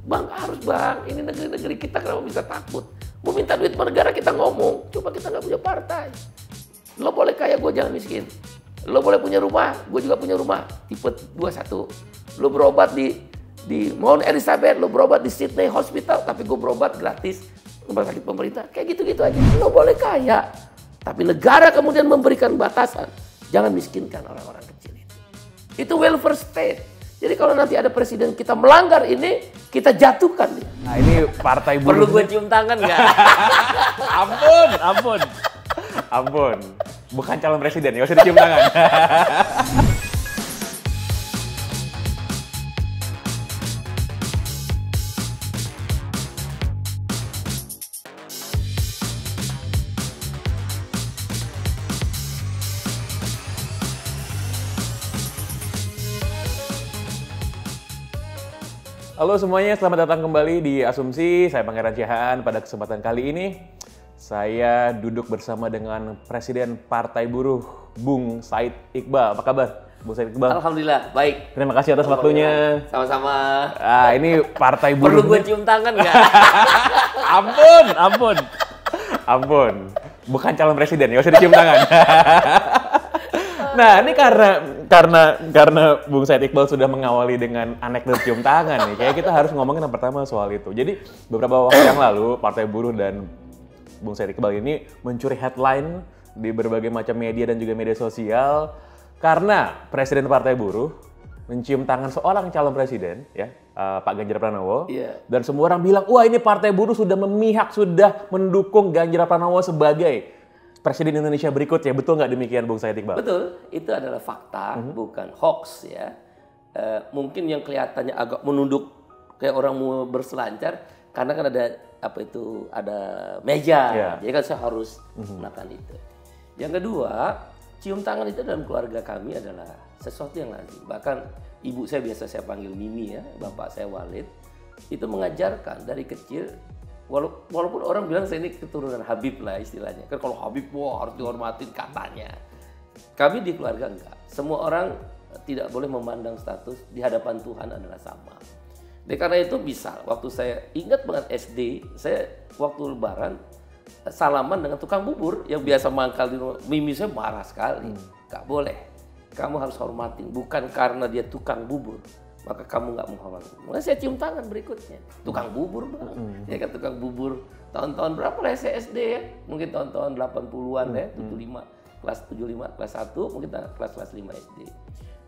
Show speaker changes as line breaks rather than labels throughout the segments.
Bang, harus bang, ini negeri kita kenapa bisa takut? Mau minta duit negara kita ngomong, coba kita nggak punya partai. Lo boleh kaya, gue jangan miskin. Lo boleh punya rumah, gue juga punya rumah. Tipe 21. Lo berobat di Mount Elizabeth, lo berobat di Sydney Hospital, tapi gue berobat gratis. Rumah sakit pemerintah, kayak gitu-gitu aja. Lo boleh kaya, tapi negara kemudian memberikan batasan. Jangan miskinkan orang-orang kecil itu. Itu welfare state. Jadi kalau nanti ada presiden kita melanggar ini, kita jatuhkan dia.
Nah ini partai buruh.
Perlu gue cium tangan nggak?
Ampun. Bukan calon presiden, nggak usah dicium tangan. Halo semuanya, selamat datang kembali di Asumsi. Saya Pangeran Cihaan. Pada kesempatan kali ini, saya duduk bersama dengan Presiden Partai Buruh, Bung Said Iqbal. Apa kabar, Bung Said Iqbal?
Alhamdulillah, baik.
Terima kasih atas waktunya.
Sama-sama.
Ini Partai Buruh.
Perlu gue cium tangan nggak?
Ampun. Bukan calon presiden, nggak usah dicium tangan. Nah, ini karena Bung Said Iqbal sudah mengawali dengan anekdot cium tangan nih. Kayak kita harus ngomongin yang pertama soal itu. Jadi, beberapa waktu yang lalu Partai Buruh dan Bung Said Iqbal ini mencuri headline di berbagai macam media dan juga media sosial karena Presiden Partai Buruh mencium tangan seorang calon presiden, ya, Pak Ganjar Pranowo.
Yeah.
Dan semua orang bilang, wah ini Partai Buruh sudah memihak, sudah mendukung Ganjar Pranowo sebagai Presiden Indonesia berikutnya. Betul nggak demikian, Bung Said Iqbal?
Betul, itu adalah fakta, bukan hoax ya. Mungkin yang kelihatannya agak menunduk kayak orang mau berselancar, karena kan ada meja, jadi kan saya harus melakukan itu. Yang kedua, cium tangan itu dalam keluarga kami adalah sesuatu yang lazim. Bahkan ibu saya biasa saya panggil Mimi ya, bapak saya Walid, itu mengajarkan dari kecil. Walaupun orang bilang saya ini keturunan Habib lah istilahnya. Kan kalau Habib, wah harus dihormatin katanya. Kami di keluarga enggak. Semua orang tidak boleh memandang status di hadapan Tuhan adalah sama. Jadi karena itu bisa, waktu saya ingat banget SD, saya waktu lebaran salaman dengan tukang bubur yang biasa mangkal di rumah. Mimi saya marah sekali. Enggak boleh. Kamu harus hormatin, bukan karena dia tukang bubur maka kamu nggak menghormati. Mulai saya cium tangan berikutnya. Tukang bubur, Bang. Ya kan tukang bubur. Tahun-tahun berapa lah saya SD ya? Mungkin tahun-tahun 80-an ya, 75, kelas 75, kelas 1, mungkin kelas 5 SD.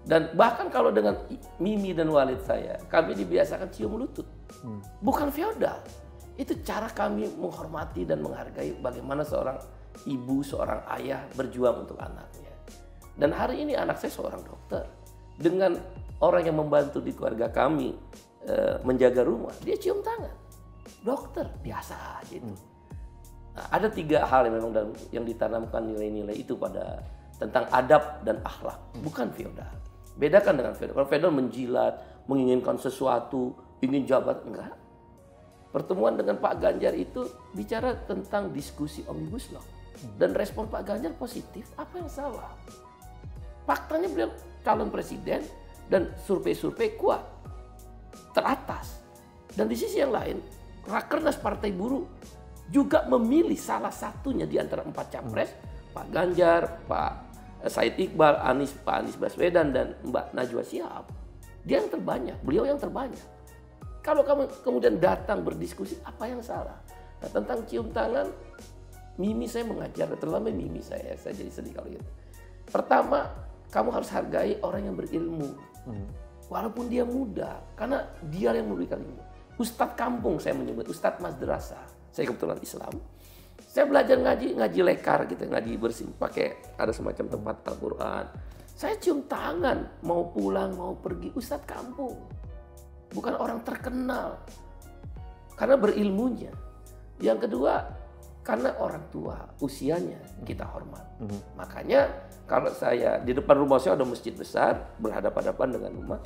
Dan bahkan kalau dengan Mimi dan Walid saya, kami dibiasakan cium lutut. Bukan feodal. Itu cara kami menghormati dan menghargai bagaimana seorang ibu, seorang ayah berjuang untuk anaknya. Dan hari ini anak saya seorang dokter. Dengan orang yang membantu di keluarga kami menjaga rumah, dia cium tangan. Dokter, biasa aja itu. Nah, ada 3 hal yang memang yang ditanamkan nilai-nilai itu pada tentang adab dan akhlak, bukan feodal. Bedakan dengan feodal. Kalau feodal menjilat, menginginkan sesuatu, ingin jabat, enggak. Pertemuan dengan Pak Ganjar itu bicara tentang diskusi Omnibus Law. Dan respon Pak Ganjar positif, apa yang salah? Faktanya beliau calon presiden, dan survei-survei kuat, teratas. Dan di sisi yang lain, Rakernas Partai Buruh juga memilih salah satunya di antara 4 capres, Pak Ganjar, Pak Said Iqbal, Pak Anies Baswedan, dan Mbak Najwa Shihab. Dia yang terbanyak, beliau yang terbanyak. Kalau kamu kemudian datang berdiskusi, apa yang salah? Nah, tentang cium tangan, Mimi saya mengajar, terutama Mimi saya jadi sedih kalau gitu. Pertama, kamu harus hargai orang yang berilmu. Walaupun dia muda, karena dia yang memberikan ilmu. Ustadz kampung saya menyebut, Ustadz madrasah. Saya kebetulan Islam. Saya belajar ngaji lekar gitu, ngaji bersih, pakai ada semacam tempat Al-Quran. Saya cium tangan, mau pulang, mau pergi, Ustadz kampung. Bukan orang terkenal. Karena berilmunya. Yang kedua, karena orang tua, usianya kita hormat. Makanya kalau saya di depan rumah saya ada masjid besar berhadapan-hadapan dengan rumah,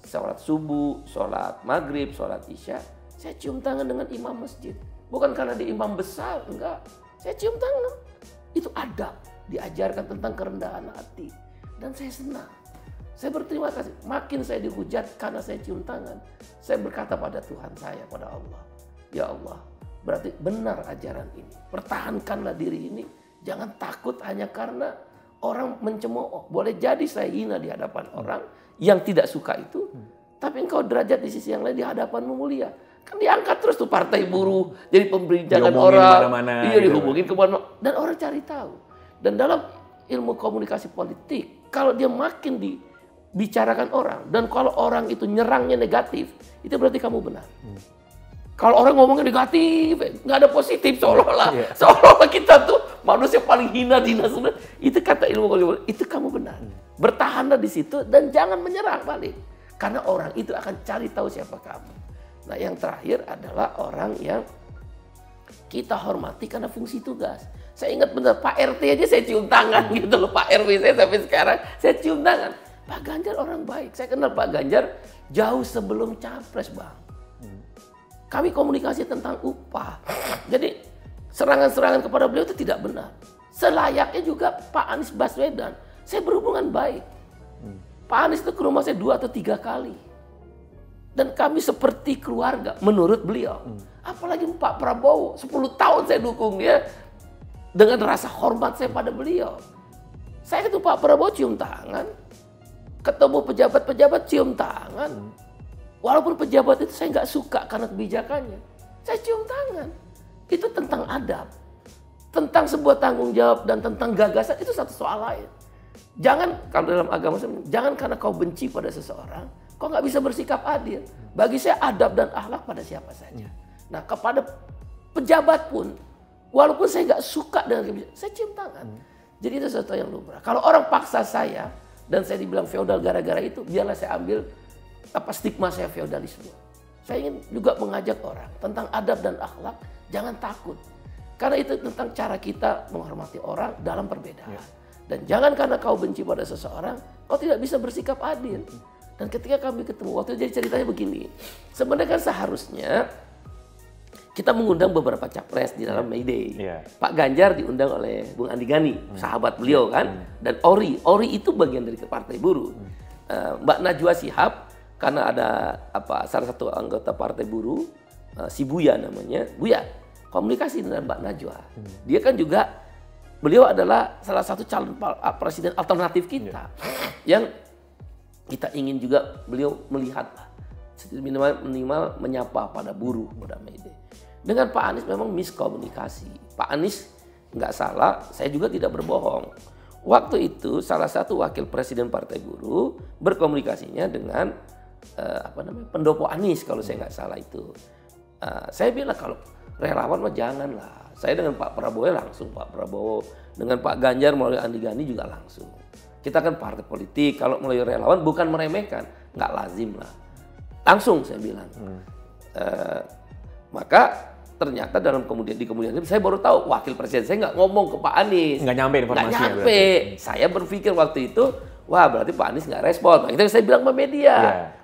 sholat subuh, sholat maghrib, sholat isya, saya cium tangan dengan imam masjid. Bukan karena dia imam besar, enggak. Saya cium tangan. Itu adab, diajarkan tentang kerendahan hati. Dan saya senang. Saya berterima kasih. Makin saya dihujat karena saya cium tangan. Saya berkata pada Tuhan saya, pada Allah. Ya Allah, berarti benar ajaran ini. Pertahankanlah diri ini. Jangan takut hanya karena orang mencemooh. Boleh jadi saya hina di hadapan orang yang tidak suka itu. Tapi engkau derajat di sisi yang lain di hadapanmu mulia. Kan diangkat terus tuh partai buruh. Jadi pemberitaan orang. Iya, dihubungin kemana-mana. Dan orang cari tahu. Dan dalam ilmu komunikasi politik, kalau dia makin dibicarakan orang. Dan kalau orang itu nyerangnya negatif, itu berarti kamu benar. Kalau orang ngomongnya negatif, nggak ada positif, seolah-olah kita tuh manusia paling hina di nasional. Itu kata ilmu komunikasi, itu kamu benar. Bertahanlah di situ dan jangan menyerang balik. Karena orang itu akan cari tahu siapa kamu. Nah, yang terakhir adalah orang yang kita hormati karena fungsi tugas. Saya ingat benar Pak RT aja saya cium tangan gitu loh, Pak RW saya sampai sekarang saya cium tangan. Pak Ganjar orang baik. Saya kenal Pak Ganjar jauh sebelum capres, Bang. Kami komunikasi tentang upah. Jadi serangan-serangan kepada beliau itu tidak benar. Selayaknya juga Pak Anies Baswedan. Saya berhubungan baik. Pak Anies itu ke rumah saya 2 atau 3 kali. Dan kami seperti keluarga menurut beliau. Apalagi Pak Prabowo, 10 tahun saya dukung dia dengan rasa hormat saya pada beliau. Saya ketemu Pak Prabowo cium tangan, ketemu pejabat-pejabat cium tangan. Walaupun pejabat itu saya nggak suka karena kebijakannya, saya cium tangan. Itu tentang adab, tentang sebuah tanggung jawab dan tentang gagasan, itu satu soal lain. Jangan, kalau dalam agama jangan karena kau benci pada seseorang, kau nggak bisa bersikap adil. Bagi saya adab dan akhlak pada siapa saja. Nah, kepada pejabat pun, walaupun saya nggak suka dengan kebijakan, saya cium tangan. Jadi itu sesuatu yang lumrah. Kalau orang paksa saya dan saya dibilang feodal gara-gara itu, biarlah saya ambil stigma saya feodalisme. Saya ingin juga mengajak orang tentang adab dan akhlak, jangan takut. Karena itu tentang cara kita menghormati orang dalam perbedaan. Dan jangan karena kau benci pada seseorang, kau tidak bisa bersikap adil. Dan ketika kami ketemu, waktu itu jadi ceritanya begini. Sebenarnya kan seharusnya kita mengundang beberapa capres di dalam May Day. Pak Ganjar diundang oleh Bung Andi Gani, sahabat beliau kan. Dan Ori itu bagian dari Partai Buruh. Mbak Najwa Shihab, karena ada salah satu anggota Partai Buruh, si Buya namanya, Buya, komunikasi dengan Mbak Najwa. Dia kan juga, beliau adalah salah satu calon presiden alternatif kita. Yang kita ingin juga beliau melihat minimal menyapa pada buruh pada May Day. Dengan Pak Anies memang miskomunikasi. Pak Anies nggak salah, saya juga tidak berbohong. Waktu itu salah satu wakil presiden Partai Buruh berkomunikasinya dengan pendopo Anies kalau saya nggak salah itu. Saya bilang kalau relawan mah janganlah. Saya dengan Pak Prabowo langsung, Pak Prabowo dengan Pak Ganjar melalui Andi Gani juga langsung. Kita kan partai politik, kalau melalui relawan bukan meremehkan, nggak lazim lah. Langsung saya bilang. Maka ternyata di kemudian hari saya baru tahu wakil presiden saya nggak ngomong ke Pak Anies.
Nggak nyampe informasinya.
Nggak nyampe. Saya berpikir waktu itu, wah berarti Pak Anies nggak respon. Itu saya bilang ke media.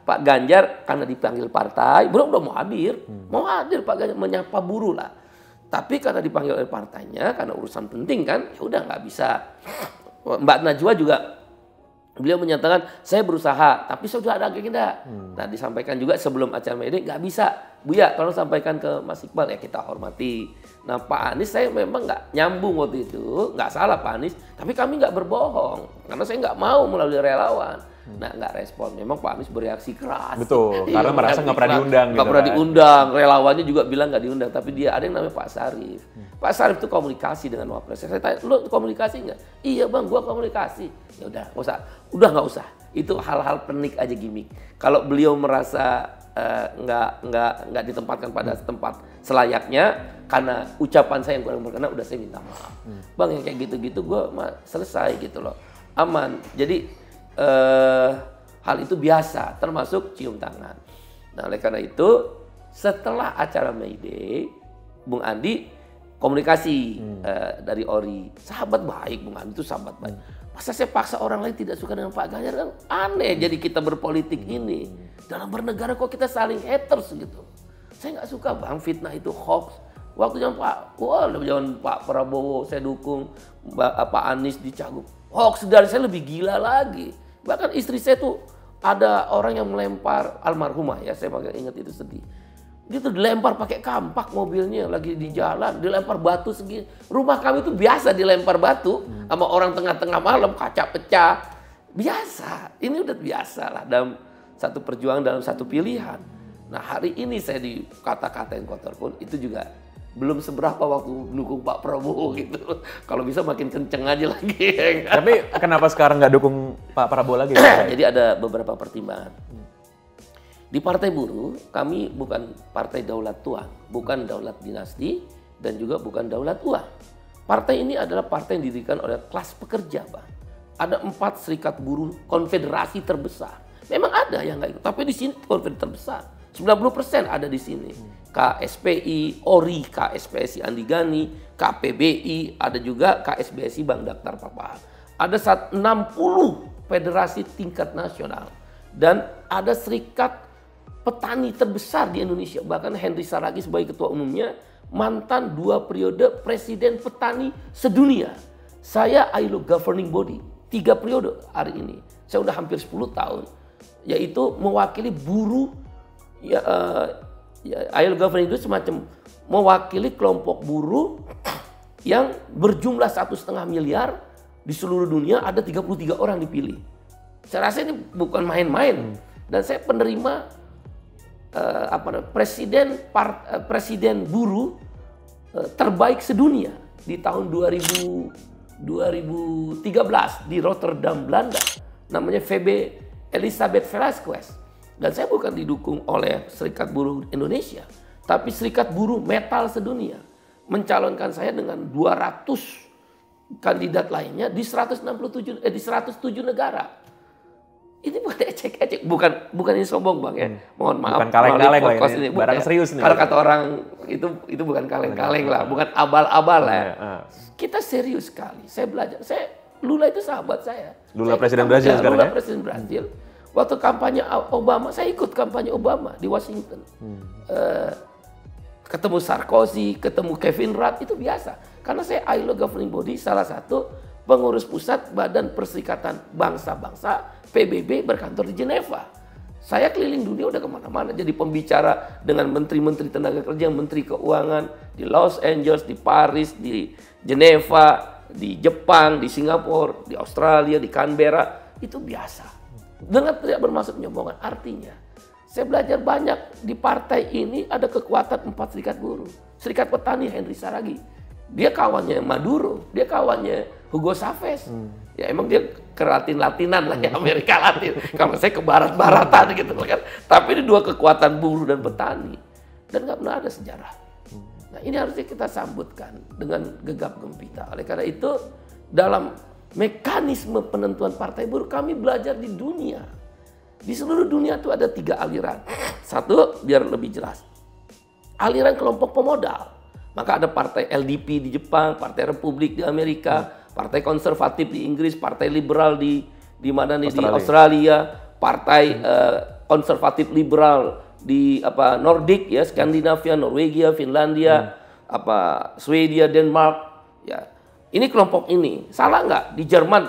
Pak Ganjar karena dipanggil partai, belum udah mau hadir. Mau hadir Pak Ganjar menyapa buruh lah. Tapi karena dipanggil oleh partainya, karena urusan penting kan, ya udah nggak bisa. Mbak Najwa juga, beliau menyatakan saya berusaha, tapi sudah ada agenda. Nah disampaikan juga sebelum acara ini nggak bisa, Buya tolong sampaikan ke Mas Iqbal, ya kita hormati. Nah Pak Anies saya memang nggak nyambung waktu itu, nggak salah Pak Anies, tapi kami nggak berbohong karena saya nggak mau melalui relawan. Nah nggak respon, memang Pak Anies bereaksi keras.
Betul, karena merasa nggak pernah diundang.
Nggak pernah diundang, relawannya juga bilang nggak diundang, tapi dia ada yang namanya Pak Sarif. Pak Sarif itu komunikasi dengan Wapres. Saya tanya, lo komunikasi nggak? Iya bang, gua komunikasi. Ya udah, nggak usah. Itu hal-hal penik aja, gimmick. Kalau beliau merasa nggak ditempatkan pada tempat selayaknya karena ucapan saya yang kurang berkenan, udah saya minta maaf. Bang yang kayak gitu-gitu gua selesai gitu loh, aman. Jadi hal itu biasa, termasuk cium tangan. Nah oleh karena itu setelah acara May Day, Bung Andi komunikasi dari Ori, sahabat baik, Bung Andi itu sahabat baik. Masa saya paksa orang lain tidak suka dengan Pak Ganjar, kan aneh. Jadi kita berpolitik ini dalam bernegara kok kita saling haters gitu. Saya nggak suka bang, fitnah itu hoax. Waktu zaman Pak Prabowo saya dukung, Pak Anies di Cagup, hoax dari saya lebih gila lagi. Bahkan istri saya tuh ada orang yang melempar, almarhumah ya, saya pakai ingat itu sedih. Dia tuh dilempar pakai kampak mobilnya lagi di jalan, dilempar batu segini. Rumah kami tuh biasa dilempar batu sama orang tengah-tengah malam, kaca pecah. Biasa, ini udah biasa lah dalam satu perjuangan, dalam satu pilihan. Nah hari ini saya dikata-katain kotor pun itu juga belum seberapa waktu dukung Pak Prabowo gitu. Kalau bisa makin kenceng aja lagi.
Tapi kenapa sekarang nggak dukung Pak Prabowo lagi?
Jadi ada beberapa pertimbangan. Di Partai Buruh, kami bukan partai daulat tuan, bukan daulat dinasti, dan juga bukan daulat uang. Partai ini adalah partai yang didirikan oleh kelas pekerja, Bang. Ada 4 serikat buruh konfederasi terbesar. Memang ada yang nggak ikut, tapi di sini konfederasi terbesar. 90% ada di sini. KSPI, ORI, KSPSI Andi Gani, KPBI, ada juga KSBSI Bang Daktar Papahan. Ada 60 federasi tingkat nasional. Dan ada serikat petani terbesar di Indonesia. Bahkan Henry Saragih sebagai ketua umumnya, mantan 2 periode presiden petani sedunia. Saya ILO governing body, 3 periode hari ini. Saya udah hampir 10 tahun. Yaitu mewakili buruh, ILO governing itu semacam mewakili kelompok buruh yang berjumlah 1,5 miliar di seluruh dunia, ada 33 orang dipilih. Saya rasa ini bukan main-main. Dan saya penerima presiden buruh terbaik sedunia di tahun 2013 di Rotterdam, Belanda. Namanya Febe Elisabeth Velasquez. Dan saya bukan didukung oleh Serikat Buruh Indonesia, tapi Serikat Buruh Metal sedunia mencalonkan saya dengan 200 kandidat lainnya di 107 negara. Ini bukan ecek-ecek, bukan ini sombong Bang ya. Mohon maaf.
Bukan kaleng-kaleng lah ini. Barang
ya.
serius nih.
Kalau kata orang itu bukan kaleng-kaleng lah, bukan abal-abal lah. Kita serius sekali. Saya belajar. Lula itu sahabat saya.
Lula presiden Brazil sekarang ya?
Lula presiden Brazil. Waktu kampanye Obama, saya ikut kampanye Obama di Washington. Ketemu Sarkozy, ketemu Kevin Rudd, itu biasa. Karena saya ILO governing body, salah satu pengurus pusat Badan Perserikatan Bangsa-Bangsa PBB berkantor di Jeneva. Saya keliling dunia udah kemana-mana, jadi pembicara dengan menteri-menteri tenaga kerja, menteri keuangan di Los Angeles, di Paris, di Jeneva, di Jepang, di Singapura, di Australia, di Canberra. Itu biasa. Dengan tidak bermaksud menyombongkan, artinya saya belajar banyak di partai ini. Ada kekuatan 4 serikat buruh. Serikat petani Henry Saragih, dia kawannya Maduro, dia kawannya Hugo Chavez. Ya emang dia ke Latinan lah ya, Amerika Latin. Kalau saya ke barat-baratan gitu kan. Tapi ini 2 kekuatan buruh dan petani. Dan nggak pernah ada sejarah. Nah ini harusnya kita sambutkan dengan gegap gempita. Oleh karena itu dalam mekanisme penentuan partai buruh kami belajar di dunia. Di seluruh dunia itu ada 3 aliran. Satu, biar lebih jelas. Aliran kelompok pemodal. Maka ada partai LDP di Jepang, partai Republik di Amerika, partai konservatif di Inggris, partai liberal di mana nih, di Australia, partai konservatif liberal di Nordik ya, Skandinavia, Norwegia, Finlandia, Swedia, Denmark ya. Ini kelompok ini. Salah nggak? Di Jerman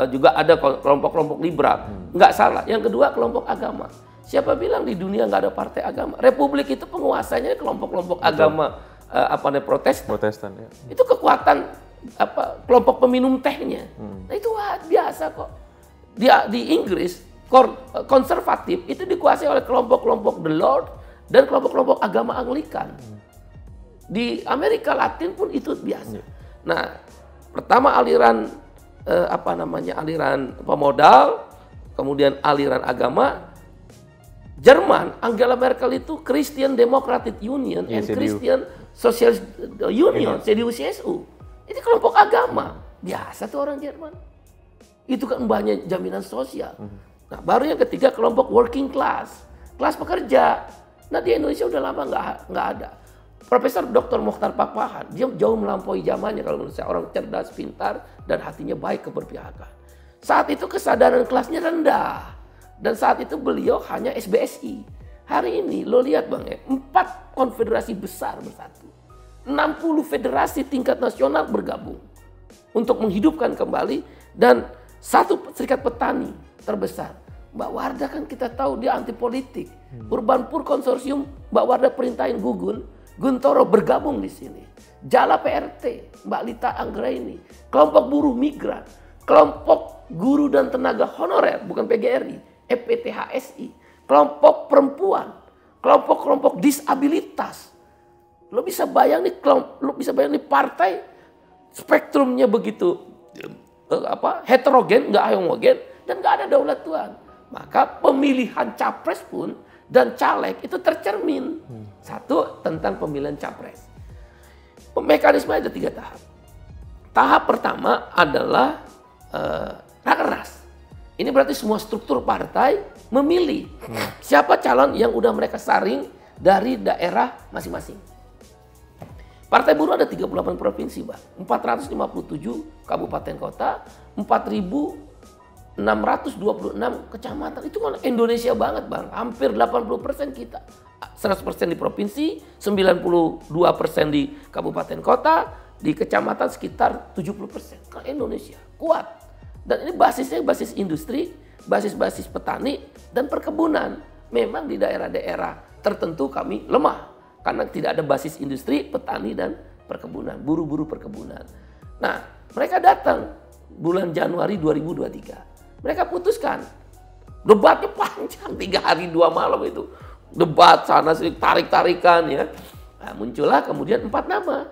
juga ada kelompok-kelompok liberal. Nggak salah. Yang kedua kelompok agama. Siapa bilang di dunia nggak ada partai agama? Republik itu penguasanya kelompok-kelompok agama Protestan ya. Itu kekuatan kelompok peminum tehnya. Nah itu biasa kok. Di Inggris konservatif itu dikuasai oleh kelompok-kelompok The Lord dan kelompok-kelompok agama Anglikan. Di Amerika Latin pun itu biasa. Nah, pertama aliran aliran pemodal, kemudian aliran agama. Jerman, Angela Merkel itu Christian Democratic Union and Christian Socialist Union, CDU-CSU. Ini kelompok agama. Biasa tuh orang Jerman. Itu kan banyak jaminan sosial. Nah, baru yang ketiga kelompok working class, kelas pekerja. Nah, di Indonesia udah lama nggak ada. Profesor Dr. Mokhtar Pakpahan, dia jauh melampaui zamannya kalau menurut saya, orang cerdas, pintar, dan hatinya baik keberpihakan. Saat itu kesadaran kelasnya rendah. Dan saat itu beliau hanya SBSI. Hari ini lo lihat Bang ya, 4 konfederasi besar bersatu. 60 federasi tingkat nasional bergabung untuk menghidupkan kembali. Dan Satu serikat petani terbesar. Mbak Wardah kan kita tahu dia anti politik. Urban Pur Konsorsium, Mbak Wardah perintahin Guntoro bergabung di sini. Jala PRT, Mbak Lita Anggraini, kelompok buruh migran, kelompok guru dan tenaga honorer, bukan PGRI, EPTHSI, kelompok perempuan, kelompok-kelompok disabilitas. Lo bisa bayang nih partai spektrumnya begitu heterogen, nggak homogen, dan nggak ada daulat Tuhan. Maka pemilihan capres pun dan caleg itu tercermin. Satu, tentang pemilihan capres. Mekanisme ada 3 tahap. Tahap pertama adalah rakernas. Ini berarti semua struktur partai memilih siapa calon yang udah mereka saring dari daerah masing-masing. Partai buruh ada 38 provinsi, Bang. 457 kabupaten kota, 4.626 kecamatan. Itu kan Indonesia banget, Bang. Hampir 80% kita. 100% di provinsi, 92% di kabupaten kota, di kecamatan sekitar 70%. Kan Indonesia kuat. Dan ini basisnya basis industri, basis petani dan perkebunan. Memang di daerah-daerah tertentu kami lemah. Karena tidak ada basis industri, petani, dan perkebunan, buru-buru perkebunan. Nah, mereka datang bulan Januari 2023. Mereka putuskan. Debatnya panjang, 3 hari 2 malam itu. Debat sana sini, tarik-tarikan ya. Nah, muncullah kemudian 4 nama.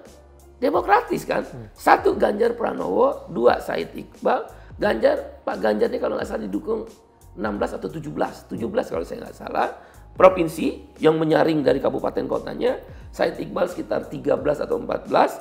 Demokratis kan. 1 Ganjar Pranowo, 2 Said Iqbal. Pak Ganjar ini kalau nggak salah didukung 16 atau 17 kalau saya nggak salah. Provinsi yang menyaring dari kabupaten kotanya, Said Iqbal sekitar 13 atau 14,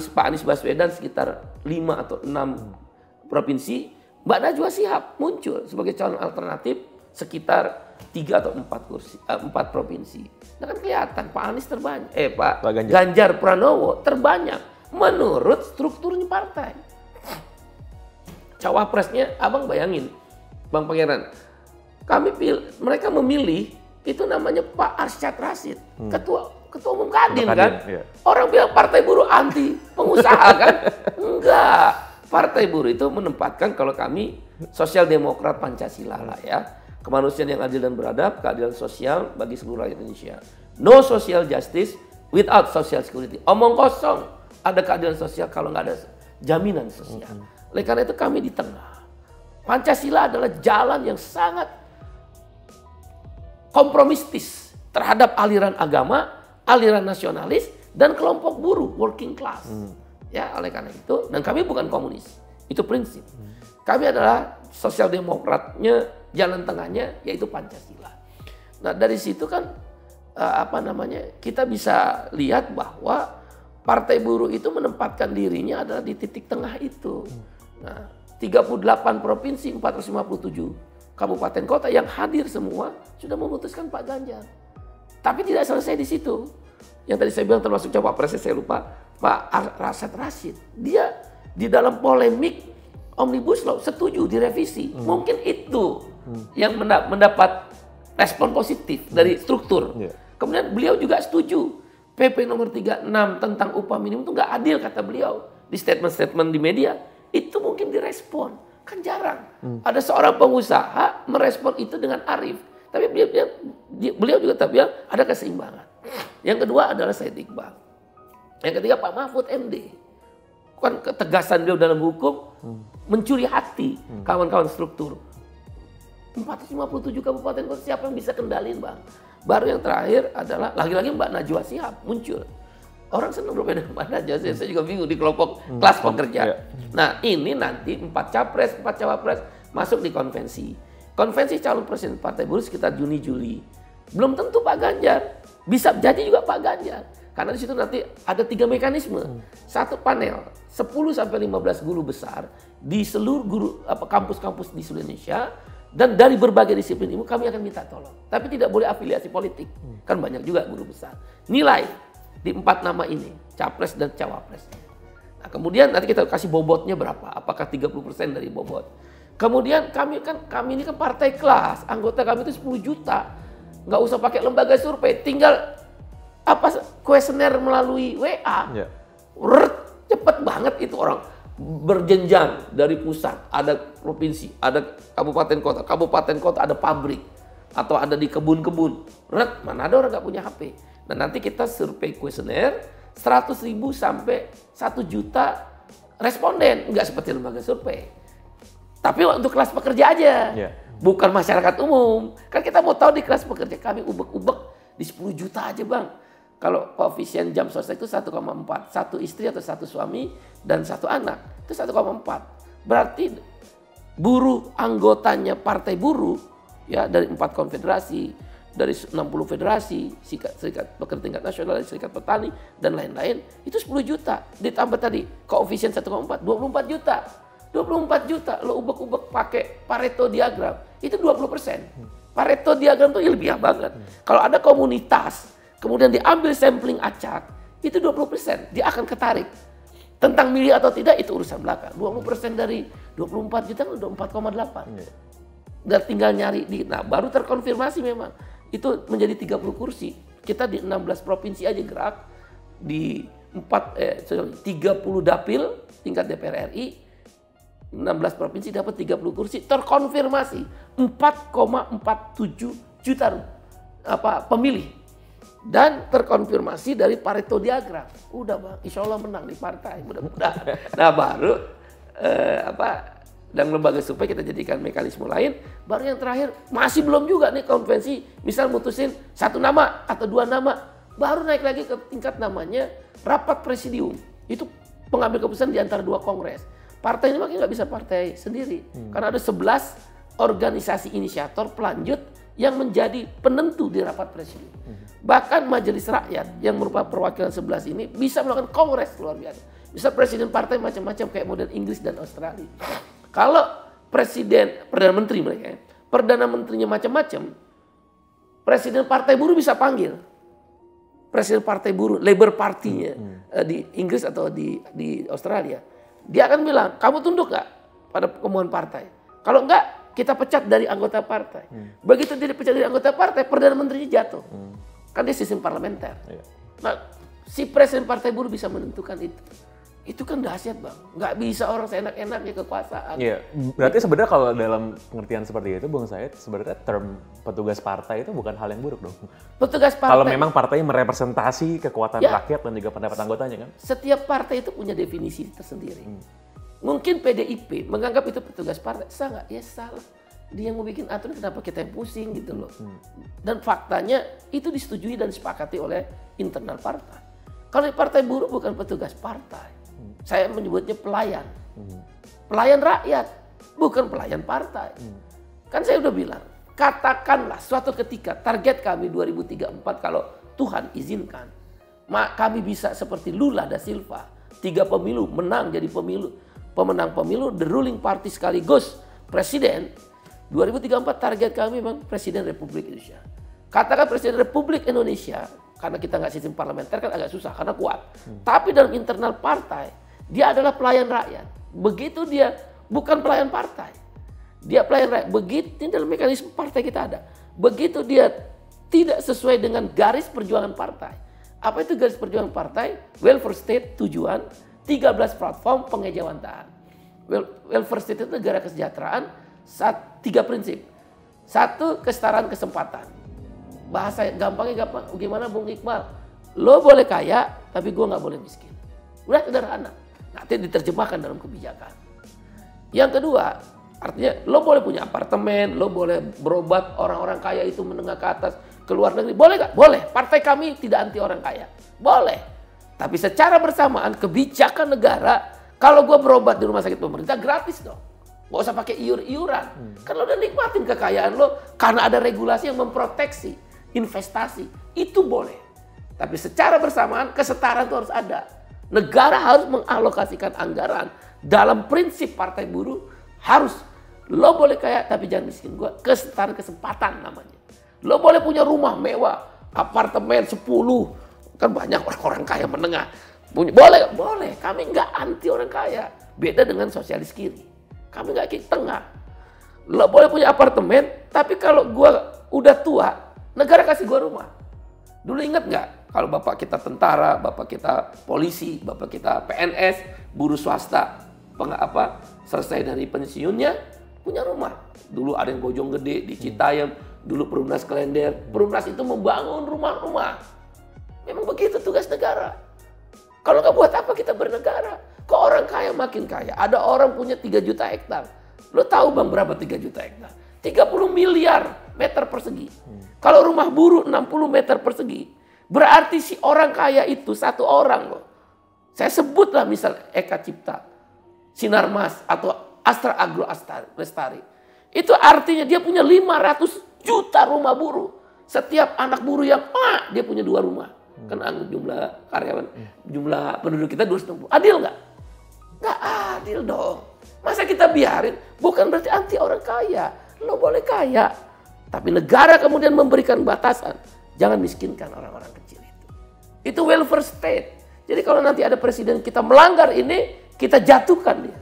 Pak Anies Baswedan sekitar 5 atau 6 provinsi, Mbak Najwa Shihab muncul sebagai calon alternatif sekitar 3 atau 4 provinsi. Nah kan kelihatan Pak Anies terbanyak, Pak Ganjar Pranowo terbanyak menurut strukturnya partai. Cawapresnya, abang bayangin, Bang Pangeran. Mereka memilih itu namanya Pak Arsyad Rashid, ketua umum Kadin kan. Iya. Orang bilang partai buruh anti pengusaha kan? Enggak. Partai buruh itu menempatkan kalau kami sosial demokrat Pancasila lah ya. Kemanusiaan yang adil dan beradab, keadilan sosial bagi seluruh rakyat Indonesia. No social justice without social security. Omong kosong, ada keadilan sosial kalau nggak ada jaminan sosial. Oleh karena itu kami di tengah. Pancasila adalah jalan yang sangat kompromistis terhadap aliran agama, aliran nasionalis, dan kelompok buruh, working class. Ya, oleh karena itu, dan kami bukan komunis, itu prinsip. Kami adalah sosial demokratnya, jalan tengahnya, yaitu Pancasila. Nah, dari situ kan, kita bisa lihat bahwa partai buruh itu menempatkan dirinya adalah di titik tengah itu. Nah, 38 provinsi, 457 kabupaten kota yang hadir semua sudah memutuskan Pak Ganjar. Tapi tidak selesai di situ. Yang tadi saya bilang termasuk cawapres, saya lupa, Pak Arsyad Rashid. Dia di dalam polemik Omnibus Law setuju direvisi. Mungkin itu yang mendapat respon positif dari struktur. Kemudian beliau juga setuju. PP nomor 36 tentang upah minimum itu nggak adil kata beliau. Di statement-statement di media, itu mungkin direspon. Kan jarang ada seorang pengusaha merespon itu dengan arif. Tapi beliau juga bilang ada keseimbangan. Yang kedua adalah Said Iqbal. Yang ketiga Pak Mahfud MD. Kan ketegasan beliau dalam hukum mencuri hati kawan-kawan struktur. 457 kabupaten kota siapa yang bisa kendalin, Bang? Baru yang terakhir adalah lagi-lagi Mbak Najwa Shihab muncul. Orang senang berbeda dengan Mbak Najwa Shihab. Saya juga bingung di kelompok kelas pekerja. Nah ini nanti 4 capres, 4 cawapres masuk di konvensi. Konvensi calon presiden Partai Buruh sekitar Juni-Juli. Belum tentu Pak Ganjar. Bisa jadi juga Pak Ganjar. Karena di situ nanti ada 3 mekanisme. Satu panel, 10-15 guru besar di seluruh kampus-kampus di seluruh Indonesia. Dan dari berbagai disiplin ilmu kami akan minta tolong. Tapi tidak boleh afiliasi politik. Kan banyak juga guru besar. Nilai di 4 nama ini, capres dan cawapres. Nah, kemudian nanti kita kasih bobotnya berapa? Apakah 30% dari bobot? Kemudian kami ini kan partai kelas, anggota kami itu 10 juta. Nggak usah pakai lembaga survei, tinggal kuesioner melalui WA. Cepet banget itu orang. berjenjang dari pusat, ada provinsi, ada kabupaten kota ada pabrik, atau ada di kebun-kebun. Mana ada orang nggak punya HP. Dan nanti kita survei kuesioner 100.000 sampai 1 juta responden, nggak seperti lembaga survei. Tapi untuk kelas pekerja aja, bukan masyarakat umum. Kan kita mau tahu di kelas pekerja kami ubek-ubek di 10 juta aja bang. Kalau koefisien jam sosial itu 1,4, satu istri atau satu suami dan satu anak itu 1,4. Berarti buruh anggotanya partai buruh ya dari 4 konfederasi, dari 60 federasi, serikat pekerja tingkat nasional, serikat petani dan lain-lain itu 10 juta. Ditambah tadi koefisien 1,4, 24 juta. 24 juta lo ubek-ubek pakai Pareto diagram itu 20%. Pareto diagram itu ilmiah banget. Kalau ada komunitas kemudian diambil sampling acak, itu 20%, dia akan ketarik. Tentang milih atau tidak, itu urusan belakang. 20% dari 24 juta, udah 4,8. Dan tinggal nyari, nah baru terkonfirmasi memang. Itu menjadi 30 kursi. Kita di 16 provinsi aja gerak, di 30 dapil tingkat DPR RI, 16 provinsi dapat 30 kursi, terkonfirmasi 4,47 juta pemilih. Dan terkonfirmasi dari Pareto diagram. Udah bang, insya Allah menang di partai, mudah-mudahan. Nah baru dan lembaga survei kita jadikan mekanisme lain. Baru yang terakhir masih belum juga nih konvensi. Misal mutusin 1 nama atau 2 nama, baru naik lagi ke tingkat namanya rapat presidium. Itu pengambil keputusan di antara 2 kongres. Partai ini makanya nggak bisa partai sendiri, karena ada 11 organisasi inisiator pelanjut yang menjadi penentu di rapat presidium. Bahkan majelis rakyat yang merupakan perwakilan 11 ini bisa melakukan kongres luar biasa. Bisa presiden partai macam-macam kayak model Inggris dan Australia. Kalau Perdana Menteri mereka, Perdana Menterinya macam-macam, presiden partai buruh bisa panggil. Presiden partai buruh, Labour Party-nya di Inggris atau di Australia. Dia akan bilang, kamu tunduk nggak pada kemauan partai? Kalau enggak, kita pecat dari anggota partai. Begitu dia dipecat dari anggota partai, Perdana Menterinya jatuh. Kan dia sistem parlementer. Nah, si presiden partai buruh bisa menentukan itu. Itu kan dahsyat bang. Nggak bisa orang seenak-enaknya kekuasaan.
Iya, berarti sebenarnya kalau dalam pengertian seperti itu, Bung Said, sebenarnya term petugas partai itu bukan hal yang buruk dong.
Petugas partai.
Kalau memang partai merepresentasi kekuatan rakyat dan juga pendapat anggotanya kan?
Setiap partai itu punya definisi tersendiri. Mungkin PDIP menganggap itu petugas partai. Salah nggak? Ya salah. Dia yang mau bikin aturan, kenapa kita yang pusing gitu loh. Dan faktanya itu disetujui dan disepakati oleh internal partai. Kalau di partai buruh bukan petugas partai. Saya menyebutnya pelayan. Pelayan rakyat, bukan pelayan partai. Kan saya udah bilang, katakanlah suatu ketika target kami 2034 kalau Tuhan izinkan, kami bisa seperti Lula da Silva, 3 pemilu menang jadi pemenang pemilu, the ruling party sekaligus presiden. 2034 target kami memang Presiden Republik Indonesia. Katakan Presiden Republik Indonesia, karena kita nggak sistem parlementer kan agak susah karena kuat. Tapi dalam internal partai, dia adalah pelayan rakyat. Begitu dia bukan pelayan partai, dia pelayan rakyat. Begitu dalam mekanisme partai kita ada. Begitu dia tidak sesuai dengan garis perjuangan partai. Apa itu garis perjuangan partai? Welfare state tujuan, 13 platform pengejawantahan. Welfare state itu negara kesejahteraan. 3 prinsip. 1, kesetaraan kesempatan. Bahasa gampangnya gimana Bung Iqbal? Lo boleh kaya, tapi gue nggak boleh miskin. Udah sederhana. Nanti diterjemahkan dalam kebijakan. Yang kedua, artinya lo boleh punya apartemen, lo boleh berobat orang-orang kaya itu menengah ke atas, ke luar negeri. Boleh nggak? Boleh. Partai kami tidak anti orang kaya. Boleh. Tapi secara bersamaan kebijakan negara, kalau gue berobat di rumah sakit pemerintah gratis dong. Gak usah pakai iur-iuran. Kan lo udah nikmatin kekayaan lo karena ada regulasi yang memproteksi investasi. Itu boleh. Tapi secara bersamaan kesetaraan itu harus ada. Negara harus mengalokasikan anggaran dalam prinsip partai buruh harus. Lo boleh kaya tapi jangan miskin. Kesetaraan kesempatan namanya. Lo boleh punya rumah mewah, apartemen 10. Kan banyak orang-orang kaya menengah. Boleh, boleh. Kami nggak anti orang kaya. Beda dengan sosialis kiri. Kami nggak kiri tengah. Lo boleh punya apartemen, tapi kalau gue udah tua, negara kasih gue rumah. Dulu ingat nggak? Kalau bapak kita tentara, bapak kita polisi, bapak kita PNS, buruh swasta, selesai dari pensiunnya punya rumah. Dulu ada yang Bojonggede di Citayam, dulu Perumnas Klender. Perumnas itu membangun rumah-rumah. Memang begitu tugas negara. Kalau nggak buat apa kita bernegara? Kok orang kaya makin kaya? Ada orang punya 3 juta hektar. Lo tahu Bang berapa 3 juta hektar? 30 miliar meter persegi. Kalau rumah buruh 60 meter persegi. Berarti si orang kaya itu satu orang loh. Saya sebutlah misal Eka Cipta, Sinarmas atau Astra Agro Lestari. Itu artinya dia punya 500 juta rumah buruh. Setiap anak buruh yang dia punya 2 rumah. Kan jumlah karyawan, jumlah penduduk kita 260. Adil nggak? Nggak adil dong. Masa kita biarin? Bukan berarti anti orang kaya. Lo boleh kaya. Tapi negara kemudian memberikan batasan. Jangan miskinkan orang-orang kecil itu. Itu welfare state. Jadi kalau nanti ada presiden kita melanggar ini, kita jatuhkan dia.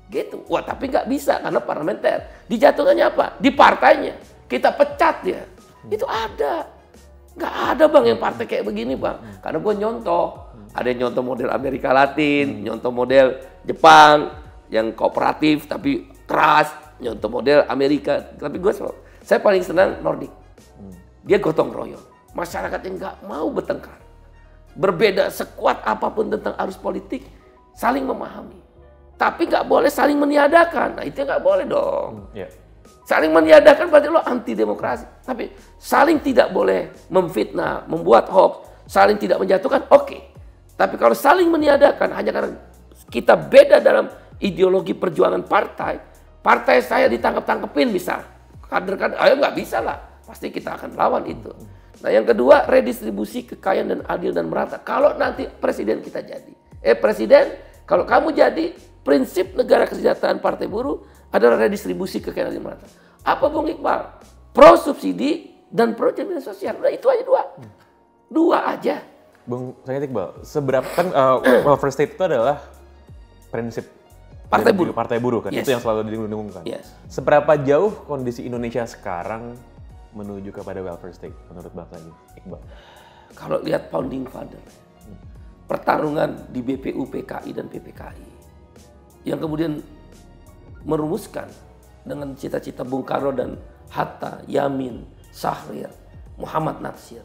Gitu. Wah tapi nggak bisa karena parlementer. Dijatuhkannya apa? Di partainya. Kita pecat dia. Itu ada. Nggak ada Bang yang partai kayak begini Bang. Karena gue nyontoh. Ada yang nyontoh model Amerika Latin, nyontoh model Jepang, yang kooperatif tapi keras, nyontoh model Amerika. Tapi saya paling senang Nordik. Dia gotong royong. Masyarakat yang nggak mau bertengkar. Berbeda sekuat apapun tentang arus politik, saling memahami. Tapi nggak boleh saling meniadakan. Nah itu nggak boleh dong. Saling meniadakan berarti lo anti demokrasi. Tapi saling tidak boleh memfitnah, membuat hoax, saling tidak menjatuhkan, oke. Tapi kalau saling meniadakan hanya karena kita beda dalam ideologi perjuangan partai, partai saya ditangkap-tangkepin misal, kader-kader, ayo nggak bisa lah, pasti kita akan lawan itu. Nah yang kedua, redistribusi kekayaan dan adil dan merata. Kalau nanti presiden kita jadi, presiden, kalau kamu jadi, prinsip negara kesejahteraan Partai Buruh adalah redistribusi kekayaan dan merata. Apa Bung Iqbal? Pro subsidi dan pro jaminan sosial. Nah itu aja dua aja.
Bung Said Iqbal, seberapa kan welfare state itu adalah prinsip
Partai
Buruh kan? Itu yang selalu didengungkan. Seberapa jauh kondisi Indonesia sekarang menuju kepada welfare state menurut Bang Said Iqbal?
Kalau lihat founding father, pertarungan di BPU, PKI dan PPKI yang kemudian merumuskan dengan cita-cita Bung Karno dan Hatta, Yamin, Syahrir, Muhammad Natsir,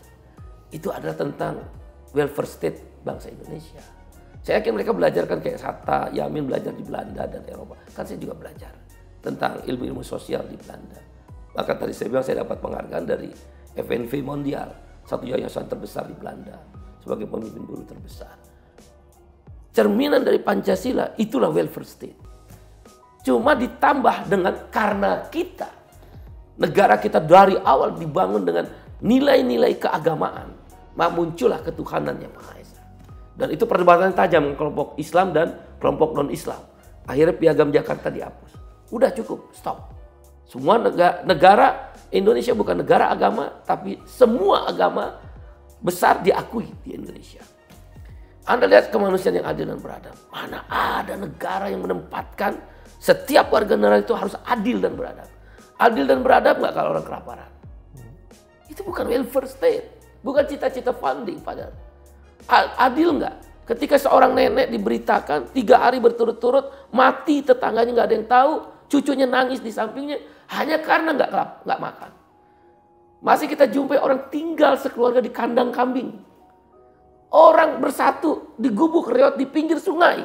itu adalah tentang welfare state bangsa Indonesia. Saya yakin mereka belajar kan kayak Hatta, Yamin belajar di Belanda dan Eropa. Kan saya juga belajar tentang ilmu-ilmu sosial di Belanda. Maka tadi saya bilang saya dapat penghargaan dari FNV Mondial, satu yayasan terbesar di Belanda, sebagai pemimpin buruh terbesar. Cerminan dari Pancasila, itulah welfare state. Cuma ditambah dengan karena kita, negara kita dari awal dibangun dengan nilai-nilai keagamaan, maka muncullah ketuhanan yang Maha Esa. Dan itu perdebatan tajam kelompok Islam dan kelompok non-Islam. Akhirnya Piagam Jakarta dihapus. Udah cukup, stop. Semua negara Indonesia bukan negara agama, tapi semua agama besar diakui di Indonesia. Anda lihat kemanusiaan yang adil dan beradab. Mana ada negara yang menempatkan setiap warga negara itu harus adil dan beradab. Adil dan beradab nggak kalau orang kelaparan. Itu bukan welfare state, bukan cita-cita founding padahal. Adil nggak? Ketika seorang nenek diberitakan 3 hari berturut-turut mati, tetangganya nggak ada yang tahu, cucunya nangis di sampingnya hanya karena nggak makan. Masih kita jumpai orang tinggal sekeluarga di kandang kambing. Orang bersatu di gubuk reot di pinggir sungai.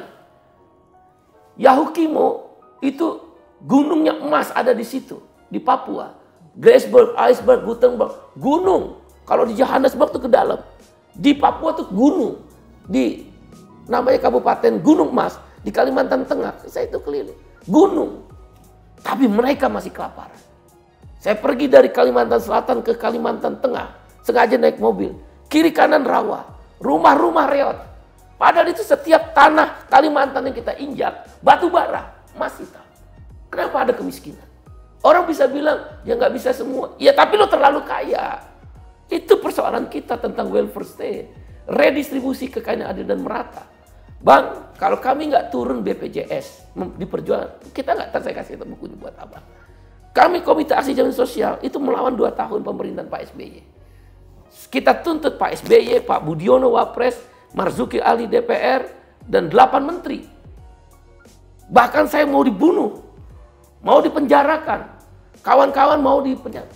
Yahukimo itu gunungnya emas ada di situ, di Papua. Graceberg, Iceberg, Gutenberg, gunung. Kalau di Johannesburg tuh ke dalam. Di Papua tuh gunung. Di namanya Kabupaten Gunung Mas, di Kalimantan Tengah. Saya itu keliling. Gunung. Tapi mereka masih kelaparan. Saya pergi dari Kalimantan Selatan ke Kalimantan Tengah. Sengaja naik mobil. Kiri kanan rawa. Rumah-rumah reot. Padahal itu setiap tanah Kalimantan yang kita injak, batu bara, emas hitam. Kenapa ada kemiskinan? Orang bisa bilang, ya nggak bisa semua. Ya tapi lo terlalu kaya. Itu persoalan kita tentang welfare state. Redistribusi kekayaan adil dan merata. Bang, kalau kami nggak turun BPJS di perjuangan, kita nggak tahu saya kasih bukunya buat apa. Kami Komite Aksi Jaminan Sosial itu melawan 2 tahun pemerintahan Pak SBY. Kita tuntut Pak SBY, Pak Budiono Wapres, Marzuki Ali DPR, dan 8 menteri. Bahkan saya mau dibunuh, mau dipenjarakan, kawan-kawan mau dipenjara.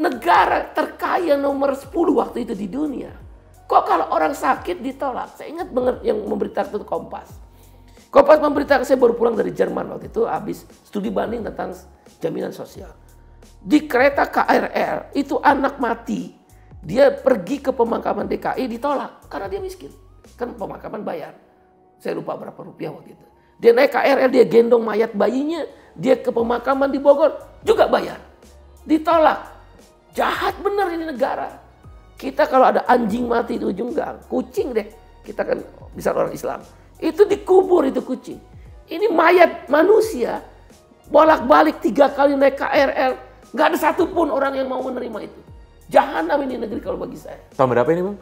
Negara terkaya nomor 10 waktu itu di dunia. Kok kalau orang sakit ditolak? Saya ingat banget yang memberitakan itu Kompas. Kompas memberitakan, saya baru pulang dari Jerman waktu itu, habis studi banding tentang jaminan sosial. Di kereta KRL, itu anak mati, dia pergi ke pemakaman DKI ditolak, karena dia miskin. Kan pemakaman bayar. Saya lupa berapa rupiah waktu itu. Dia naik KRL, dia gendong mayat bayinya, dia ke pemakaman di Bogor, juga bayar. Ditolak. Jahat bener ini negara. Kita kalau ada anjing mati di ujung gang, kucing deh, kita kan bisa orang Islam, itu dikubur itu kucing. Ini mayat manusia, bolak-balik 3 kali naik KRL, nggak ada satupun orang yang mau menerima itu. Jahanam ini negeri kalau bagi saya.
Tahun berapa ini, Bang?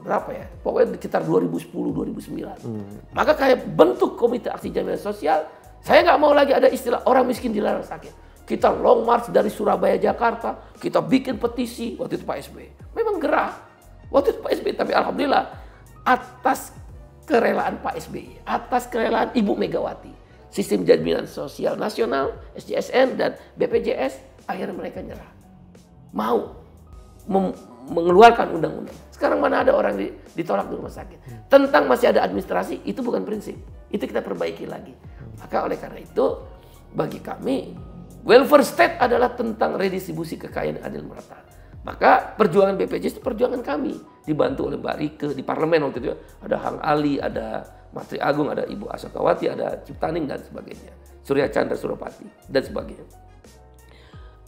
Berapa ya? Pokoknya sekitar 2010-2009. Maka kayak bentuk komite aksi jaminan sosial, saya nggak mau lagi ada istilah orang miskin dilarang sakit. Kita long march dari Surabaya, Jakarta, kita bikin petisi, waktu itu Pak SBY. Memang gerah, waktu itu Pak SBY, tapi alhamdulillah atas kerelaan Pak SBY, atas kerelaan Ibu Megawati, Sistem Jaminan Sosial Nasional, SJSN, dan BPJS, akhirnya mereka nyerah. Mau mengeluarkan undang-undang. Sekarang mana ada orang ditolak di rumah sakit. Tentang masih ada administrasi, itu bukan prinsip. Itu kita perbaiki lagi. Maka oleh karena itu, bagi kami, welfare state adalah tentang redistribusi kekayaan adil merata. Maka perjuangan BPJS itu perjuangan kami. Dibantu oleh Mbak Rike di parlemen waktu itu. Ada Hang Ali, ada Menteri Agung, ada Ibu Asokawati, ada Ciptaning, dan sebagainya. Surya Chandra Surapati, dan sebagainya.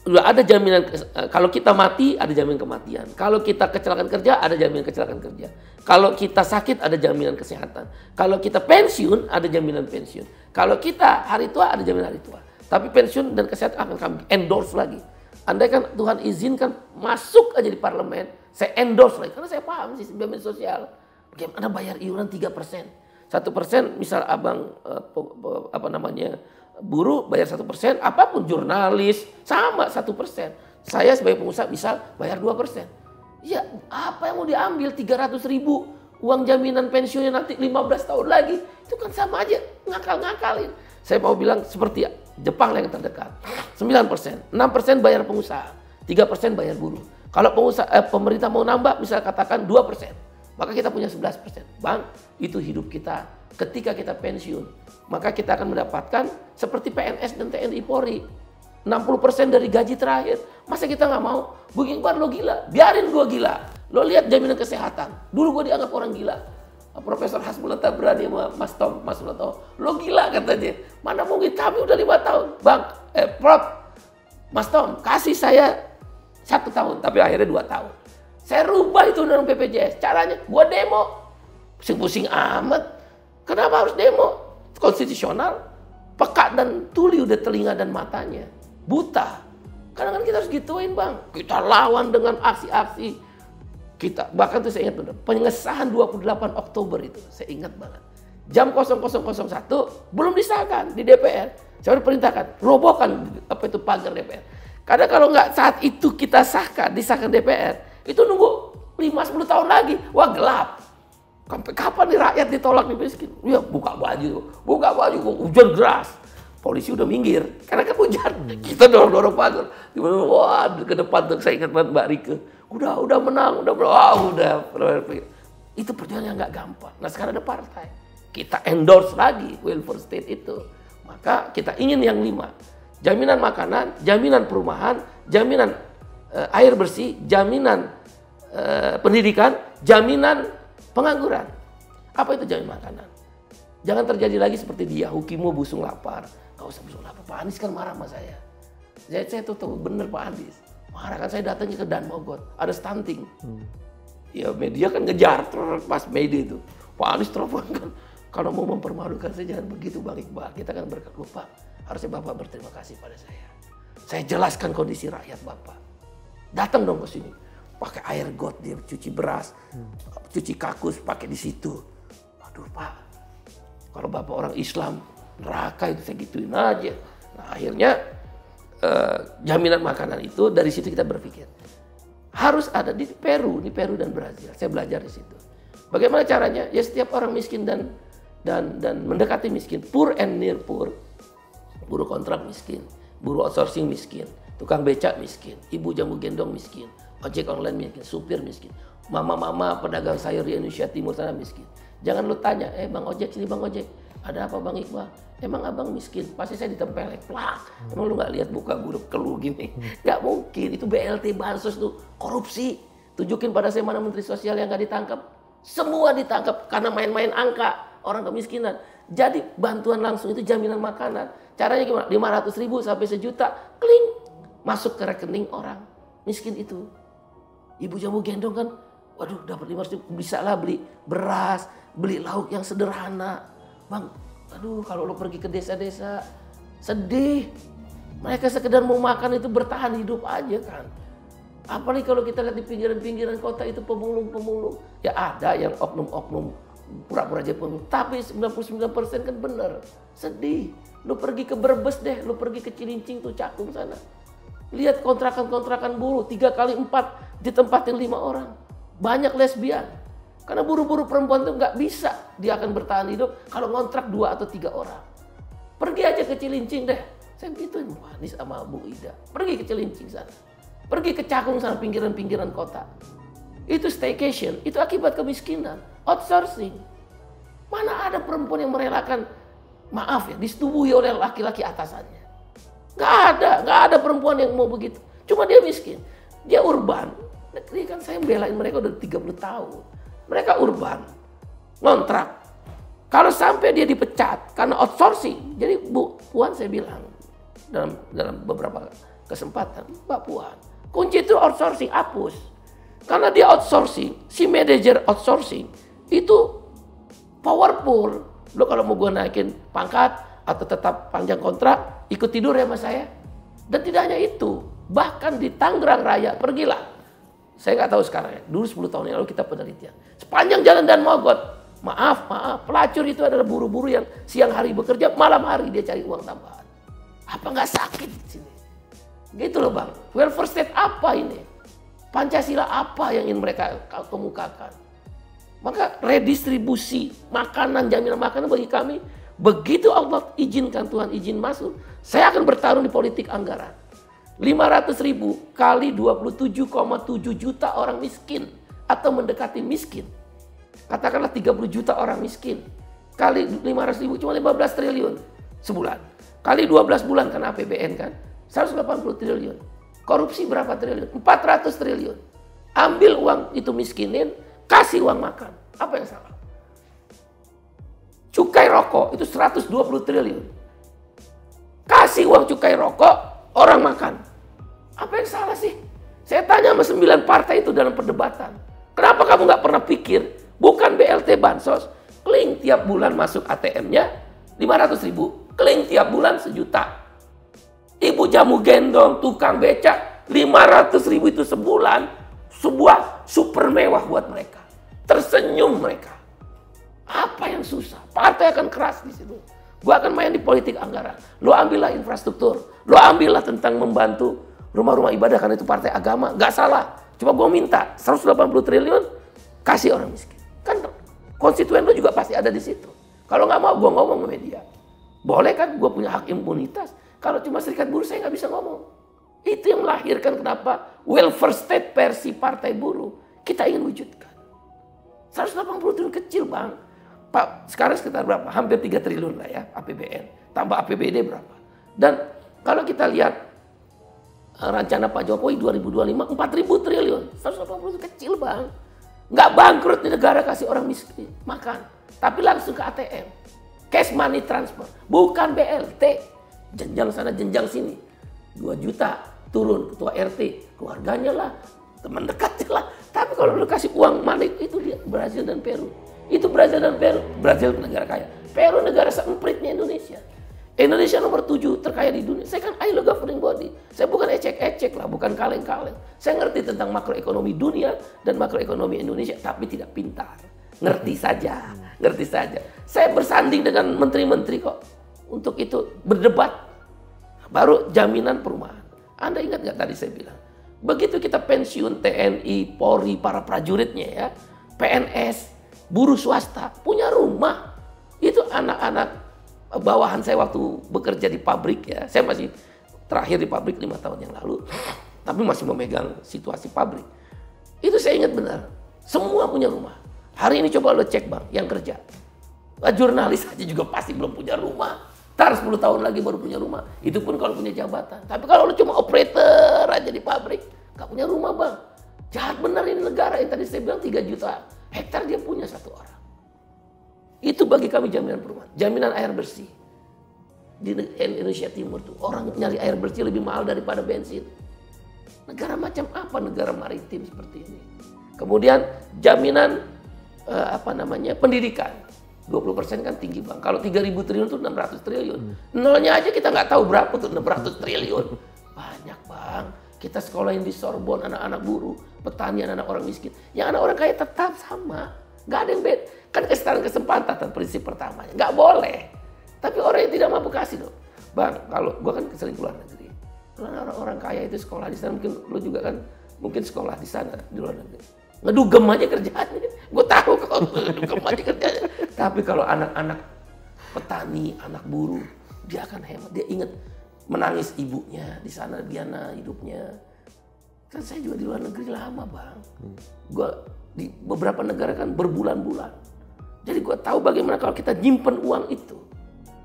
Udah ada jaminan, kalau kita mati ada jaminan kematian. Kalau kita kecelakaan kerja ada jaminan kecelakaan kerja. Kalau kita sakit ada jaminan kesehatan. Kalau kita pensiun ada jaminan pensiun. Kalau kita hari tua ada jaminan hari tua. Tapi pensiun dan kesehatan akan kami endorse lagi. Andai kan Tuhan izinkan masuk aja di parlemen, saya endorse lagi. Karena saya paham sistem jaminan sosial. Bagaimana bayar iuran 3%. 1% misal abang buruh bayar 1%, apapun jurnalis sama 1%. Saya sebagai pengusaha bisa bayar 2%. Ya apa yang mau diambil 300.000 uang jaminan pensiunnya nanti 15 tahun lagi, itu kan sama aja ngakal-ngakalin. Saya mau bilang seperti Jepang yang terdekat, 9%, 6% bayar pengusaha, 3% bayar buruh. Kalau pemerintah mau nambah, misalnya katakan 2%, maka kita punya 11%. Bang, itu hidup kita ketika kita pensiun. Maka kita akan mendapatkan seperti PNS dan TNI Polri. 60% dari gaji terakhir. Masa kita nggak mau? Bung Iqbal, lo gila. Biarin gue gila. Lo lihat jaminan kesehatan. Dulu gue dianggap orang gila. Profesor Hasbullah Tabrani sama Mas Tom, Mas Loto. Lo gila katanya. Mana mungkin, kami udah 5 tahun. Bang, Prof, Mas Tom, kasih saya 1 tahun. Tapi akhirnya 2 tahun. Saya rubah itu undang BPJS. Caranya, gue demo. Pusing-pusing amat. Kenapa harus demo? Konstitusional, peka dan tuli udah telinga dan matanya, buta. Kadang-kadang kita harus gituin, Bang. Kita lawan dengan aksi-aksi. Kita bahkan tuh saya ingat benar, pengesahan 28 Oktober itu, saya ingat banget. Jam 00.01 belum disahkan di DPR. Saya perintahkan, robohkan pagar DPR. Karena kalau nggak saat itu kita disahkan DPR, itu nunggu 5-10 tahun lagi. Wah, gelap. Sampai kapan nih rakyat ditolak nih miskin? Ya buka baju, hujan deras. Polisi udah minggir, karena kan hujan. Kita dorong-dorong pagar. Wah, ke depan tuh saya ingat banget Mbak Rike. Udah menang, udah. Itu perjuangan yang nggak gampang. Nah sekarang ada partai. Kita endorse lagi welfare state itu. Maka kita ingin yang 5. Jaminan makanan, jaminan perumahan, jaminan air bersih, jaminan pendidikan, jaminan pengangguran. Apa itu jaminan makanan? Jangan terjadi lagi seperti dia, Hukimo busung lapar. Gak usah busung lapar. Pak Anies kan marah sama saya. Saya tuh bener Pak Anies. Marah kan, saya datangnya ke Dan Mogot. Ada stunting. Ya media kan ngejar pas Mei-Day itu. Pak Anies telepon kan. Kalau mau mempermalukan saya jangan begitu Bang Iqbal. Kita kan lupa. Harusnya Bapak berterima kasih pada saya. Saya jelaskan kondisi rakyat Bapak. Datang dong ke sini. Pakai air got dia cuci beras, cuci kakus pakai di situ. Aduh Pak, kalau Bapak orang Islam neraka itu saya gituin aja. Nah akhirnya jaminan makanan itu dari situ kita berpikir harus ada di Peru dan Brazil. Saya belajar di situ. Bagaimana caranya? Ya setiap orang miskin dan dan mendekati miskin. Poor and near poor. Buruh kontrak miskin, buruh outsourcing miskin, tukang becak miskin, ibu jamu gendong miskin, ojek online miskin, supir miskin, mama-mama pedagang sayur di Indonesia Timur sana miskin. Jangan lu tanya, Bang Ojek sini Bang Ojek, ada apa Bang Iqbal? Emang abang miskin? Pasti saya ditempelin, plak. Emang lu nggak lihat buka huruf keluh gini? Nggak mungkin, itu BLT bansos tuh korupsi. Tunjukin pada saya mana menteri sosial yang nggak ditangkap. Semua ditangkap karena main-main angka orang kemiskinan. Jadi bantuan langsung itu jaminan makanan. Caranya gimana? 500.000 sampai 1 juta, kling, masuk ke rekening orang miskin itu. Ibu jamu gendong kan, waduh dapat 500.000, bisa lah beli beras, beli lauk yang sederhana. Bang, aduh kalau lo pergi ke desa-desa, sedih. Mereka sekedar mau makan itu bertahan hidup aja kan. Apalagi kalau kita lihat di pinggiran-pinggiran kota itu pemulung-pemulung. Ya ada yang oknum-oknum pura-pura aja pemulung. Tapi 99% kan bener. Sedih. Lu pergi ke Brebes deh, lu pergi ke Cilincing tuh Cakung sana. Lihat kontrakan-kontrakan buruh, 3 kali 4 ditempatin 5 orang. Banyak lesbian. Karena buruh-buruh perempuan itu nggak bisa, dia akan bertahan hidup kalau ngontrak 2 atau 3 orang. Pergi aja ke Cilincing deh. Saya gituin manis sama Bu Ida. Pergi ke Cilincing sana. Pergi ke Cakung sana, pinggiran-pinggiran kota. Itu staycation, itu akibat kemiskinan. Outsourcing. Mana ada perempuan yang merelakan, maaf ya, disetubuhi oleh laki-laki atasannya. Nggak ada perempuan yang mau begitu. Cuma dia miskin. Dia urban. Negeri kan saya belain mereka udah 30 tahun. Mereka urban. Ngontrak. Kalau sampai dia dipecat karena outsourcing. Jadi Bu Puan saya bilang dalam beberapa kesempatan, Mbak Puan, kunci itu outsourcing, hapus. Karena dia outsourcing, si manajer outsourcing itu powerful. Lo kalau mau gue naikin pangkat atau tetap panjang kontrak, ikut tidur ya sama saya. Dan tidak hanya itu, bahkan di Tangerang Raya, pergilah. Saya nggak tahu sekarang ya, dulu 10 tahun yang lalu kita penelitian. Sepanjang jalan dan Mogot, maaf, pelacur itu adalah buru-buru yang siang hari bekerja, malam hari dia cari uang tambahan. Apa nggak sakit di sini? Gitu loh Bang, welfare state apa ini? Pancasila apa yang ingin mereka kemukakan? Maka redistribusi makanan, jaminan makanan bagi kami, begitu Allah izinkan, Tuhan izin masuk, saya akan bertarung di politik anggaran. 500.000 kali 27,7 juta orang miskin atau mendekati miskin. Katakanlah 30 juta orang miskin. Kali 500.000 cuma 15 triliun sebulan. Kali 12 bulan kan APBN kan, 180 triliun. Korupsi berapa triliun? 400 triliun. Ambil uang itu miskinin, kasih uang makan. Apa yang salah? Cukai rokok itu 120 triliun. Kasih uang cukai rokok, orang makan. Apa yang salah sih? Saya tanya sama 9 partai itu dalam perdebatan. Kenapa kamu nggak pernah pikir, bukan BLT Bansos, kling tiap bulan masuk ATM-nya 500.000, kling tiap bulan 1 juta. Ibu jamu gendong, tukang becak, 500.000 itu sebulan, sebuah super mewah buat mereka. Tersenyum mereka. Apa yang susah? Partai akan keras di situ. Gua akan main di politik anggaran. Lo ambillah infrastruktur. Lo ambillah tentang membantu rumah-rumah ibadah karena itu partai agama. Gak salah. Cuma gua minta 180 triliun kasih orang miskin. Kan konstituen lo juga pasti ada di situ. Kalau nggak mau gua ngomong ke media. Boleh kan? Gua punya hak impunitas. Kalau cuma serikat buruh saya nggak bisa ngomong. Itu yang melahirkan kenapa welfare state versi partai buruh kita ingin wujudkan. 180 triliun kecil Bang. Pak, sekarang sekitar berapa? Hampir 3 triliun lah ya APBN. Tambah APBD berapa? Dan kalau kita lihat rencana Pak Jokowi 2025 4.000 triliun. 180 itu kecil Bang. Nggak bangkrut di negara kasih orang miskin makan. Tapi langsung ke ATM. Cash money transfer. Bukan BLT. Jenjang sana, jenjang sini. 2 juta turun ketua RT. Keluarganya lah. Teman dekatnya lah. Tapi kalau lu kasih uang money itu dia Brazil dan Peru. Itu Brazil dan Peru. Brazil negara kaya. Peru negara seempritnya Indonesia. Indonesia nomor 7 terkaya di dunia. Saya kan ILO governing body. Saya bukan ecek-ecek lah, bukan kaleng-kaleng. Saya ngerti tentang makroekonomi dunia dan makroekonomi Indonesia, tapi tidak pintar. Ngerti saja, ngerti saja. Saya bersanding dengan menteri-menteri kok. Untuk itu berdebat. Baru jaminan perumahan. Anda ingat nggak tadi saya bilang? Begitu kita pensiun TNI, Polri, para prajuritnya ya, PNS, buruh swasta, punya rumah. Itu anak-anak bawahan saya waktu bekerja di pabrik ya. Saya masih terakhir di pabrik 5 tahun yang lalu. Tapi masih memegang situasi pabrik. Itu saya ingat benar. Semua punya rumah. Hari ini coba lo cek bang, yang kerja. Jurnalis aja juga pasti belum punya rumah. Ntar 10 tahun lagi baru punya rumah. Itu pun kalau punya jabatan. Tapi kalau lo cuma operator aja di pabrik, gak punya rumah bang. Jahat benar ini negara. Yang tadi saya bilang 3 juta hektar dia punya 1 orang. Itu bagi kami jaminan perumahan. Jaminan air bersih. Di Indonesia Timur tuh orang nyari air bersih lebih mahal daripada bensin. Negara macam apa negara maritim seperti ini? Kemudian jaminan pendidikan. 20% kan tinggi bang. Kalau 3.000 triliun itu 600 triliun. Nolnya aja kita nggak tahu berapa tuh 600 triliun. Banyak bang. Kita sekolahin di Sorbonne anak-anak buruh, petani, anak orang miskin. Yang anak orang kaya tetap sama. Nggak ada yang beda. Kan kesetaraan kesempatan prinsip pertamanya. Nggak boleh. Tapi orang yang tidak mampu kasih dong. Bang, kalau gua kan sering keluar negeri. Kalau orang kaya itu sekolah di sana, mungkin lo juga kan mungkin sekolah di sana di luar negeri. Ngedugem aja kerjaannya. Gue tahu kalau ngedugem aja kerjaannya. Tapi kalau anak-anak petani, anak buruh, dia akan hemat. Dia ingat menangis ibunya di sana, Biana hidupnya. Kan saya juga di luar negeri lama bang. Gue di beberapa negara kan berbulan-bulan. Jadi gue tahu bagaimana kalau kita nyimpen uang itu.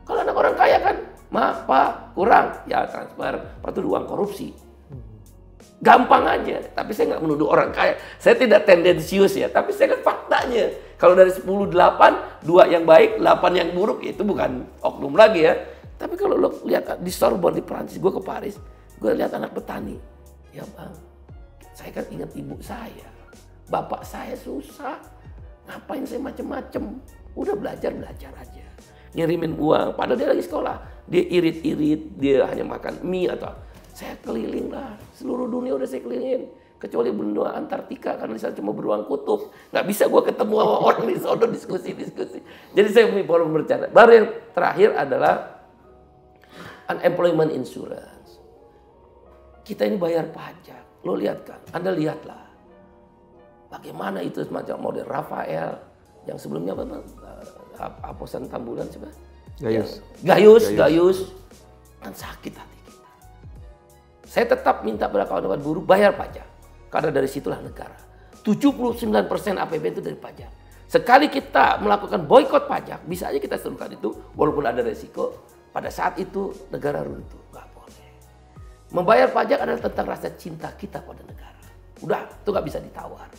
Kalau anak orang kaya kan, maaf pak, kurang. Ya transfer, itu uang korupsi. Gampang aja, tapi saya nggak menuduh orang kaya. Saya tidak tendensius ya, tapi saya kan faktanya. Kalau dari 10, 8, 2 yang baik, 8 yang buruk, itu bukan oknum lagi ya. Tapi kalau lo lihat di Sorbonne di Prancis, gue ke Paris, gue lihat anak petani. Ya bang, saya kan ingat ibu saya. Bapak saya susah, ngapain saya macem-macem. Udah belajar aja. Ngirimin uang, padahal dia lagi sekolah. Dia irit-irit, dia hanya makan mie atau saya keliling lah, seluruh dunia udah saya kelilingin. Kecuali benua Antartika, karena di sana cuma beruang kutub. Nggak bisa gue ketemu sama orang di sana diskusi. Jadi saya punya forum bercanda. Baru yang terakhir adalah unemployment insurance. Kita ini bayar pajak. Lo lihat kan, Anda lihatlah. Bagaimana itu semacam model Rafael, yang sebelumnya Aposan Tambulan siapa? Gayus. Kan sakit hati. Saya tetap minta pada kawan-kawan buruh bayar pajak. Karena dari situlah negara. 79% APBN itu dari pajak. Sekali kita melakukan boikot pajak, bisa aja kita serukan itu walaupun ada resiko. Pada saat itu negara runtuh. Gak boleh. Membayar pajak adalah tentang rasa cinta kita pada negara. Udah, itu gak bisa ditawar.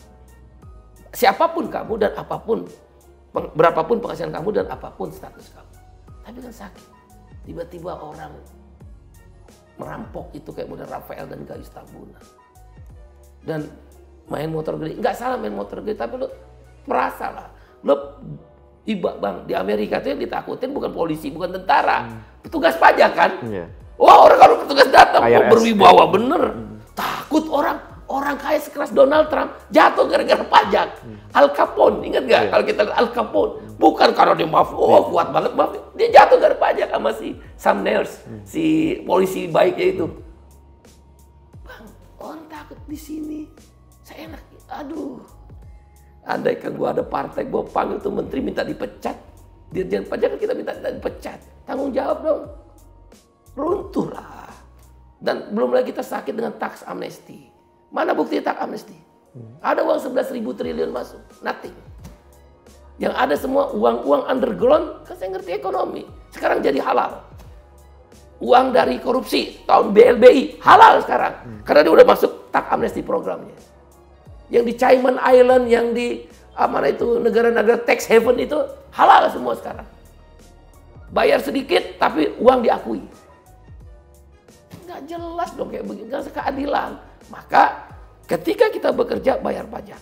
Siapapun kamu dan apapun, berapapun penghasilan kamu dan apapun status kamu. Tapi kan sakit. Tiba-tiba orang merampok itu kayak model Rafael dan Gayus Tambunan. Dan main motor gede, nggak salah main motor gede, tapi lo merasa lah. Lo tiba bang, di Amerika itu yang ditakutin bukan polisi, bukan tentara. Petugas pajak kan. Wah orang kalau petugas datang, berwibawa bener. Takut orang kaya sekeras Donald Trump jatuh gara-gara pajak. Al Capone, ingat nggak? Kalau kita lihat Al Capone, bukan karena dia kuat banget mafia, dia jatuh gara-gara pajak sama si Sam Nels, si polisi baiknya itu. Bang, orang takut di sini, saya enak. Aduh, andai kan gua ada partai, gua panggil tuh menteri minta dipecat, dirjen pajak kan kita minta dipecat, tanggung jawab dong, runtuh lah. Dan belum lagi kita sakit dengan tax amnesty. Mana bukti tax amnesty? Ada uang 11.000 triliun masuk, nothing. Yang ada semua uang-uang underground, kan saya ngerti ekonomi. Sekarang jadi halal. Uang dari korupsi, tahun BLBI, halal sekarang. Karena dia udah masuk tax amnesty programnya. Yang di Cayman Island, yang di mana itu negara-negara tax haven itu, halal semua sekarang. Bayar sedikit, tapi uang diakui. Nggak jelas dong kayak begini, nggak keadilan. Maka ketika kita bekerja bayar pajak.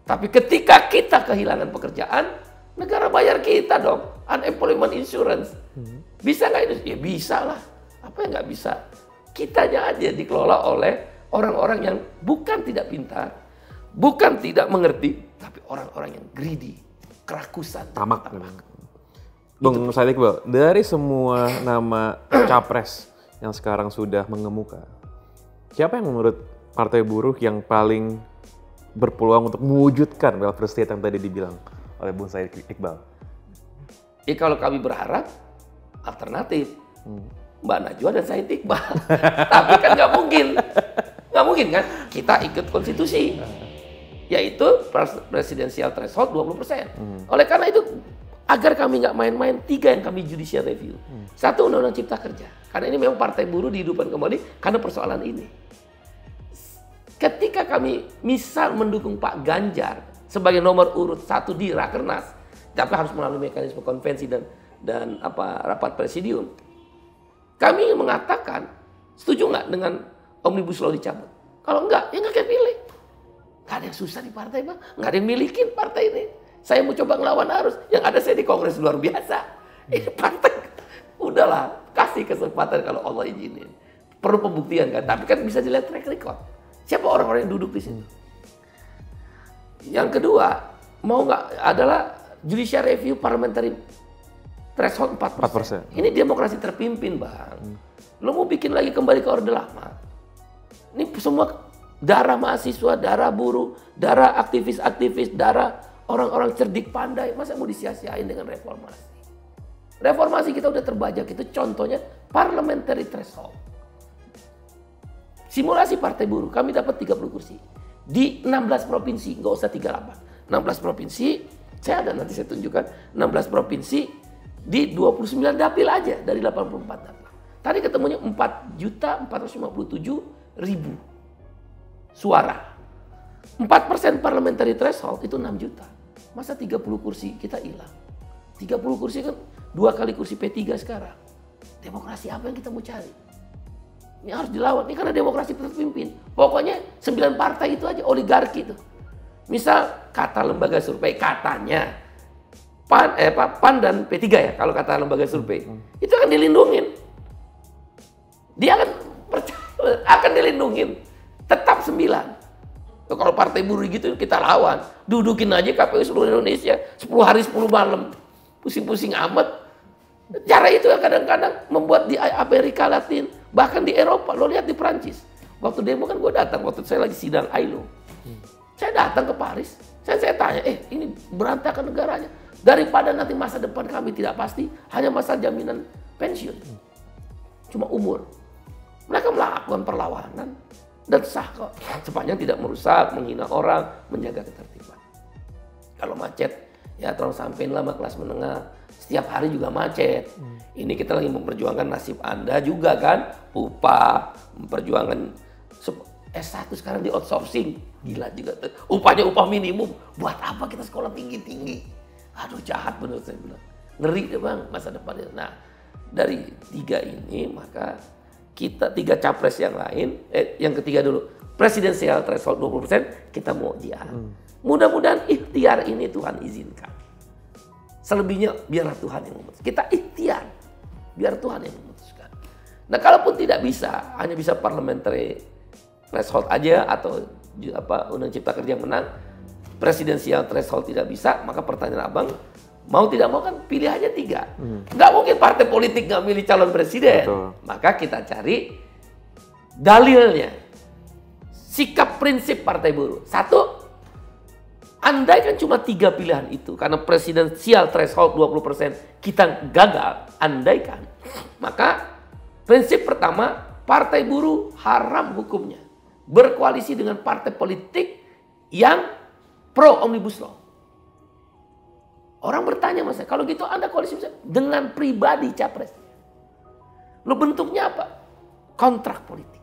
Tapi ketika kita kehilangan pekerjaan, negara bayar kita dong. Unemployment insurance. Bisa nggak itu? Ya bisa lah. Apa yang nggak bisa? Kitanya aja dikelola oleh orang-orang yang bukan tidak pintar, bukan tidak mengerti, tapi orang-orang yang greedy, kerakusan.
Tamak. Bang Said Iqbal, dari semua nama capres yang sekarang sudah mengemuka, siapa yang menurut Partai Buruh yang paling berpeluang untuk mewujudkan welfare state yang tadi dibilang oleh Bung Said Iqbal?
Kalau kami berharap alternatif, Mbak Najwa dan Said Iqbal. Tapi kan nggak mungkin kan? Kita ikut konstitusi, yaitu presidensial threshold 20%. Oleh karena itu, agar kami nggak main-main, 3 yang kami judicial review. 1, Undang-Undang Cipta Kerja. Karena ini memang Partai Buruh dihidupkan kembali karena persoalan ini. Ketika kami misal mendukung Pak Ganjar sebagai nomor urut 1 di Rakernas, tapi harus melalui mekanisme konvensi dan rapat presidium. Kami mengatakan, setuju nggak dengan Omnibus Law dicabut? Kalau enggak, ya nggak pilih. Nggak ada yang susah di partai, Bang. Nggak ada yang milikin partai ini. Saya mau coba ngelawan arus. Yang ada saya di Kongres luar biasa. Ini partai, udahlah, kasih kesempatan kalau Allah izinin. Perlu pembuktian kan, tapi kan bisa dilihat track record. Siapa orang-orang yang duduk di situ? Yang kedua, mau nggak adalah judicial review parliamentary threshold 4%. Ini demokrasi terpimpin, Bang. Lo mau bikin lagi kembali ke orde lama? Ini semua darah mahasiswa, darah buruh, darah aktivis-aktivis, darah orang-orang cerdik pandai. Masa mau disia-siain dengan reformasi? Reformasi kita udah terbajak. Itu contohnya parliamentary threshold. Simulasi Partai Buruh, kami dapat 30 kursi. Di 16 provinsi, nggak usah 38. 16 provinsi, saya ada nanti saya tunjukkan. 16 provinsi di 29 dapil aja dari 84 dapil. Tadi ketemunya 4.457.000 suara. 4% parliamentary threshold itu 6 juta. Masa 30 kursi kita hilang? 30 kursi kan 2 kali kursi P3 sekarang. Demokrasi apa yang kita mau cari? Ini harus dilawan. Ini karena demokrasi terpimpin. Pokoknya 9 partai itu aja, oligarki itu. Misal kata lembaga survei, katanya PAN dan P3 ya, kalau kata lembaga survei. Itu akan dilindungin. Dia akan dilindungin. Tetap 9. Kalau Partai Buruh gitu kita lawan. Dudukin aja KPU seluruh Indonesia. 10 hari 10 malam. Pusing-pusing amat. Cara itu kadang-kadang membuat di Amerika Latin, bahkan di Eropa. Lo lihat di Perancis. Waktu demo kan gue datang, waktu saya lagi sidang ILO. Saya datang ke Paris. Saya tanya, ini berantakan negaranya. Daripada nanti masa depan kami tidak pasti, hanya masa jaminan pensiun. Cuma umur. Mereka melakukan perlawanan. Dan sah kok. Sepanjang tidak merusak, menghina orang, menjaga ketertiban. Kalau macet, ya tolong sampein lah sama kelas menengah. Setiap hari juga macet. Ini kita lagi memperjuangkan nasib Anda juga kan. Upah, memperjuangkan S1 sekarang di outsourcing. Gila juga. Upahnya upah minimum. Buat apa kita sekolah tinggi-tinggi? Aduh jahat bener saya bilang. Ngeri deh Bang masa depannya. Nah dari 3 ini maka kita 3 capres yang lain. Yang ketiga dulu. Presidensial threshold 20% kita mau jian. Mudah-mudahan ikhtiar ini Tuhan izinkan. Selebihnya biarlah Tuhan yang memutuskan. Kita ikhtiar, biar Tuhan yang memutuskan. Nah, kalaupun tidak bisa, hanya bisa parliamentary threshold aja atau Undang Cipta Kerja menang, presidensial threshold tidak bisa, maka pertanyaan Abang, mau tidak mau kan pilih aja 3. Nggak mungkin partai politik nggak milih calon presiden. Betul. Maka kita cari dalilnya, sikap prinsip Partai Buruh. 1, andai kan cuma 3 pilihan itu, karena presidensial threshold 20% kita gagal, andaikan. Maka prinsip pertama, Partai Buruh haram hukumnya berkoalisi dengan partai politik yang pro Omnibus Law. Orang bertanya mas, kalau gitu Anda koalisi dengan pribadi capres. Lo bentuknya apa? Kontrak politik.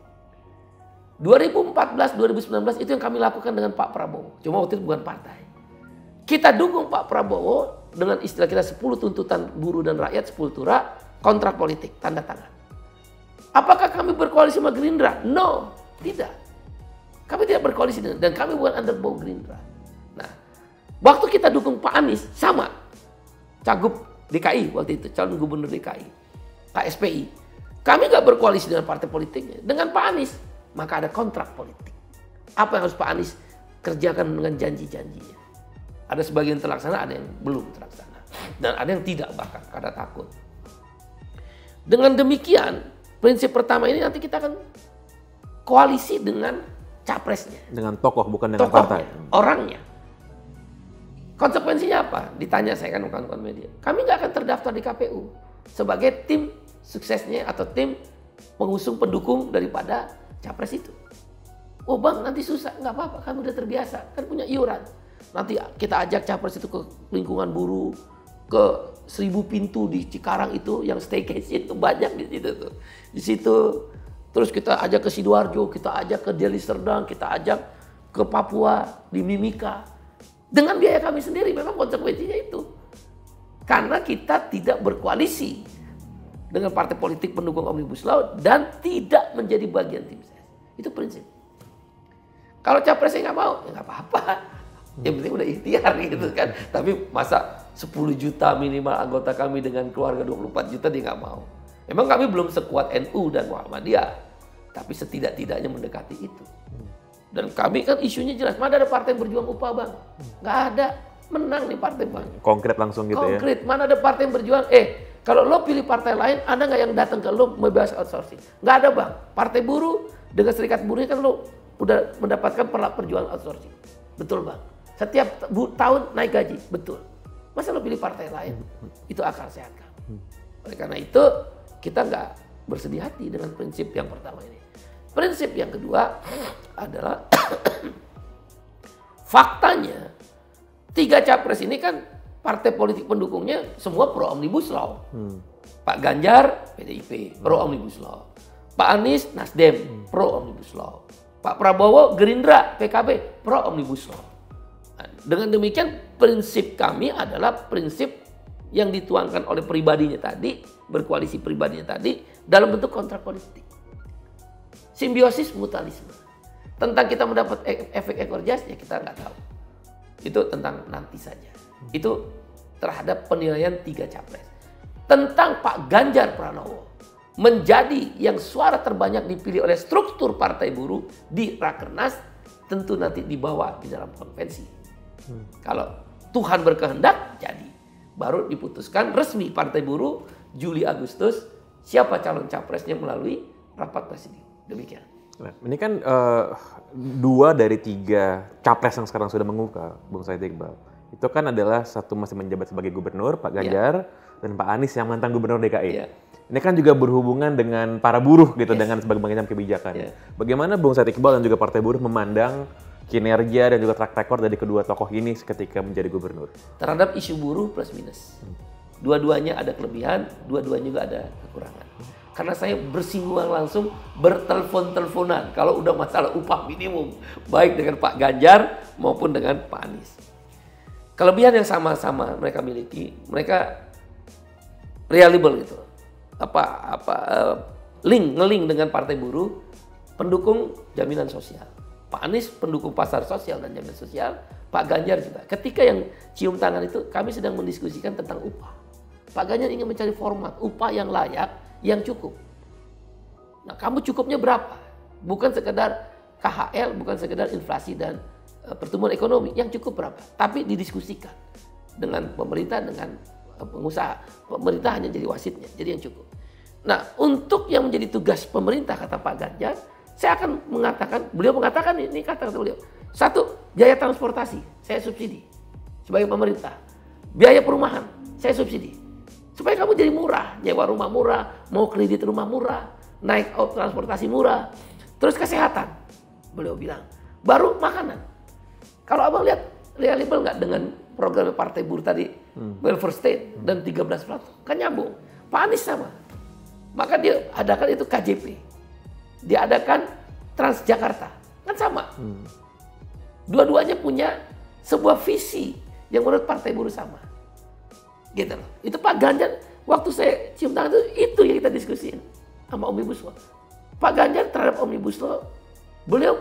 2014, 2019 itu yang kami lakukan dengan Pak Prabowo. Cuma waktu itu bukan partai. Kita dukung Pak Prabowo dengan istilah kita 10 tuntutan buruh dan rakyat, 10 tura, kontrak politik, tanda tangan. Apakah kami berkoalisi sama Gerindra? No, tidak. Kami tidak berkoalisi dengan, dan kami bukan underbow Gerindra. Nah, waktu kita dukung Pak Anies, sama. Cagup DKI waktu itu, calon gubernur DKI. KSPI. Kami nggak berkoalisi dengan partai politiknya, dengan Pak Anies. Maka ada kontrak politik. Apa yang harus Pak Anies kerjakan dengan janji-janjinya. Ada sebagian terlaksana, ada yang belum terlaksana. Dan ada yang tidak bahkan, karena takut. Dengan demikian, prinsip pertama ini nanti kita akan koalisi dengan capresnya.
Dengan tokoh, bukan dengan partai.
Orangnya. Konsekuensinya apa? Ditanya saya kan kawan-kawan media. Kami nggak akan terdaftar di KPU sebagai tim suksesnya atau tim pengusung pendukung daripada capres itu. Oh bang, nanti susah. Nggak apa-apa, kami udah terbiasa. Kan punya iuran. Nanti kita ajak capres itu ke lingkungan buruh, ke 1000 pintu di Cikarang itu yang staycation itu banyak di situ tuh. Di situ terus kita ajak ke Sidoarjo, kita ajak ke Deli Serdang, kita ajak ke Papua di Mimika. Dengan biaya kami sendiri, memang konsekuensinya itu. Karena kita tidak berkoalisi dengan partai politik pendukung Omnibus Law dan tidak menjadi bagian tim ses. Itu prinsip. Kalau capresnya nggak mau, ya nggak apa-apa. Yang penting udah ikhtiar gitu kan. Tapi masa 10 juta minimal anggota kami dengan keluarga 24 juta dia nggak mau. Memang kami belum sekuat NU dan Muhammadiyah. Tapi setidak-tidaknya mendekati itu. Dan kami kan isunya jelas, mana ada partai berjuang upah bang? Nggak ada, menang nih partai bang.
Konkret langsung gitu ya?
Konkret, mana ada partai yang berjuang, kalau lo pilih partai lain, ada nggak yang datang ke lo membahas outsourcing? Nggak ada bang, partai buruh dengan serikat buruhnya kan lo udah mendapatkan perjuangan outsourcing. Betul bang, setiap tahun naik gaji, betul. Masa lo pilih partai lain? Itu akal sehat kami. Oleh karena itu, kita nggak bersedih hati dengan prinsip yang pertama ini. Prinsip yang kedua adalah faktanya 3 capres ini kan partai politik pendukungnya semua pro Omnibus Law. Pak Ganjar PDIP pro Omnibus Law, Pak Anies Nasdem pro Omnibus Law, Pak Prabowo Gerindra PKB pro Omnibus Law. Nah, dengan demikian prinsip kami adalah prinsip yang dituangkan oleh pribadinya tadi, berkoalisi pribadinya tadi dalam bentuk kontrak politik. Simbiosis mutualisme. Tentang kita mendapat efek ekor jas, ya kita nggak tahu. Itu tentang nanti saja. Itu terhadap penilaian 3 capres. Tentang Pak Ganjar Pranowo menjadi yang suara terbanyak dipilih oleh struktur partai buruh di Rakernas, tentu nanti dibawa di dalam konvensi. Kalau Tuhan berkehendak, jadi. Baru diputuskan resmi partai buruh Juli Agustus siapa calon capresnya melalui rapat presidium. Demikian.
Nah, ini kan 2 dari 3 capres yang sekarang sudah menguka, Bung Said Iqbal. Itu kan adalah satu masih menjabat sebagai gubernur, Pak Ganjar, dan Pak Anies yang mantan gubernur DKI. Ini kan juga berhubungan dengan para buruh gitu, dengan sebagai macam kebijakan. Bagaimana Bung Said Iqbal dan juga Partai Buruh memandang kinerja dan juga track record dari kedua tokoh ini ketika menjadi gubernur?
Terhadap isu buruh plus minus. Dua-duanya ada kelebihan, dua-duanya juga ada kekurangan. Karena saya bersinggungan langsung, bertelepon-teleponan kalau udah masalah upah minimum, baik dengan Pak Ganjar maupun dengan Pak Anies. Kelebihan yang sama-sama mereka miliki, mereka reliable gitu. Ngeling dengan Partai Buruh, pendukung jaminan sosial. Pak Anies pendukung pasar sosial dan jaminan sosial, Pak Ganjar juga. Ketika yang cium tangan itu, kami sedang mendiskusikan tentang upah. Pak Ganjar ingin mencari format upah yang layak, yang cukup. Nah, kamu cukupnya berapa? Bukan sekedar KHL, bukan sekedar inflasi dan pertumbuhan ekonomi. Yang cukup berapa? Tapi didiskusikan dengan pemerintah, dengan pengusaha. Pemerintah hanya jadi wasitnya, jadi yang cukup. Nah, untuk yang menjadi tugas pemerintah, kata Pak Ganjar, saya akan mengatakan, beliau mengatakan ini kata-kata beliau. 1, biaya transportasi, saya subsidi sebagai pemerintah. Biaya perumahan, saya subsidi. Supaya kamu jadi murah, nyewa rumah murah, mau kredit rumah murah, naik transportasi murah. Terus kesehatan, beliau bilang. Baru makanan. Kalau abang lihat reliable nggak dengan program Partai Buruh tadi, welfare state dan 13 platform, kan nyambung. Pak Anies sama. Maka dia adakan itu KJP. Dia adakan Transjakarta, kan sama. Dua-duanya punya sebuah visi yang menurut Partai Buruh sama. Gitu loh. Itu Pak Ganjar, waktu saya cium tangan itu yang kita diskusiin sama Omnibus Law. Pak Ganjar terhadap Omnibus Law, beliau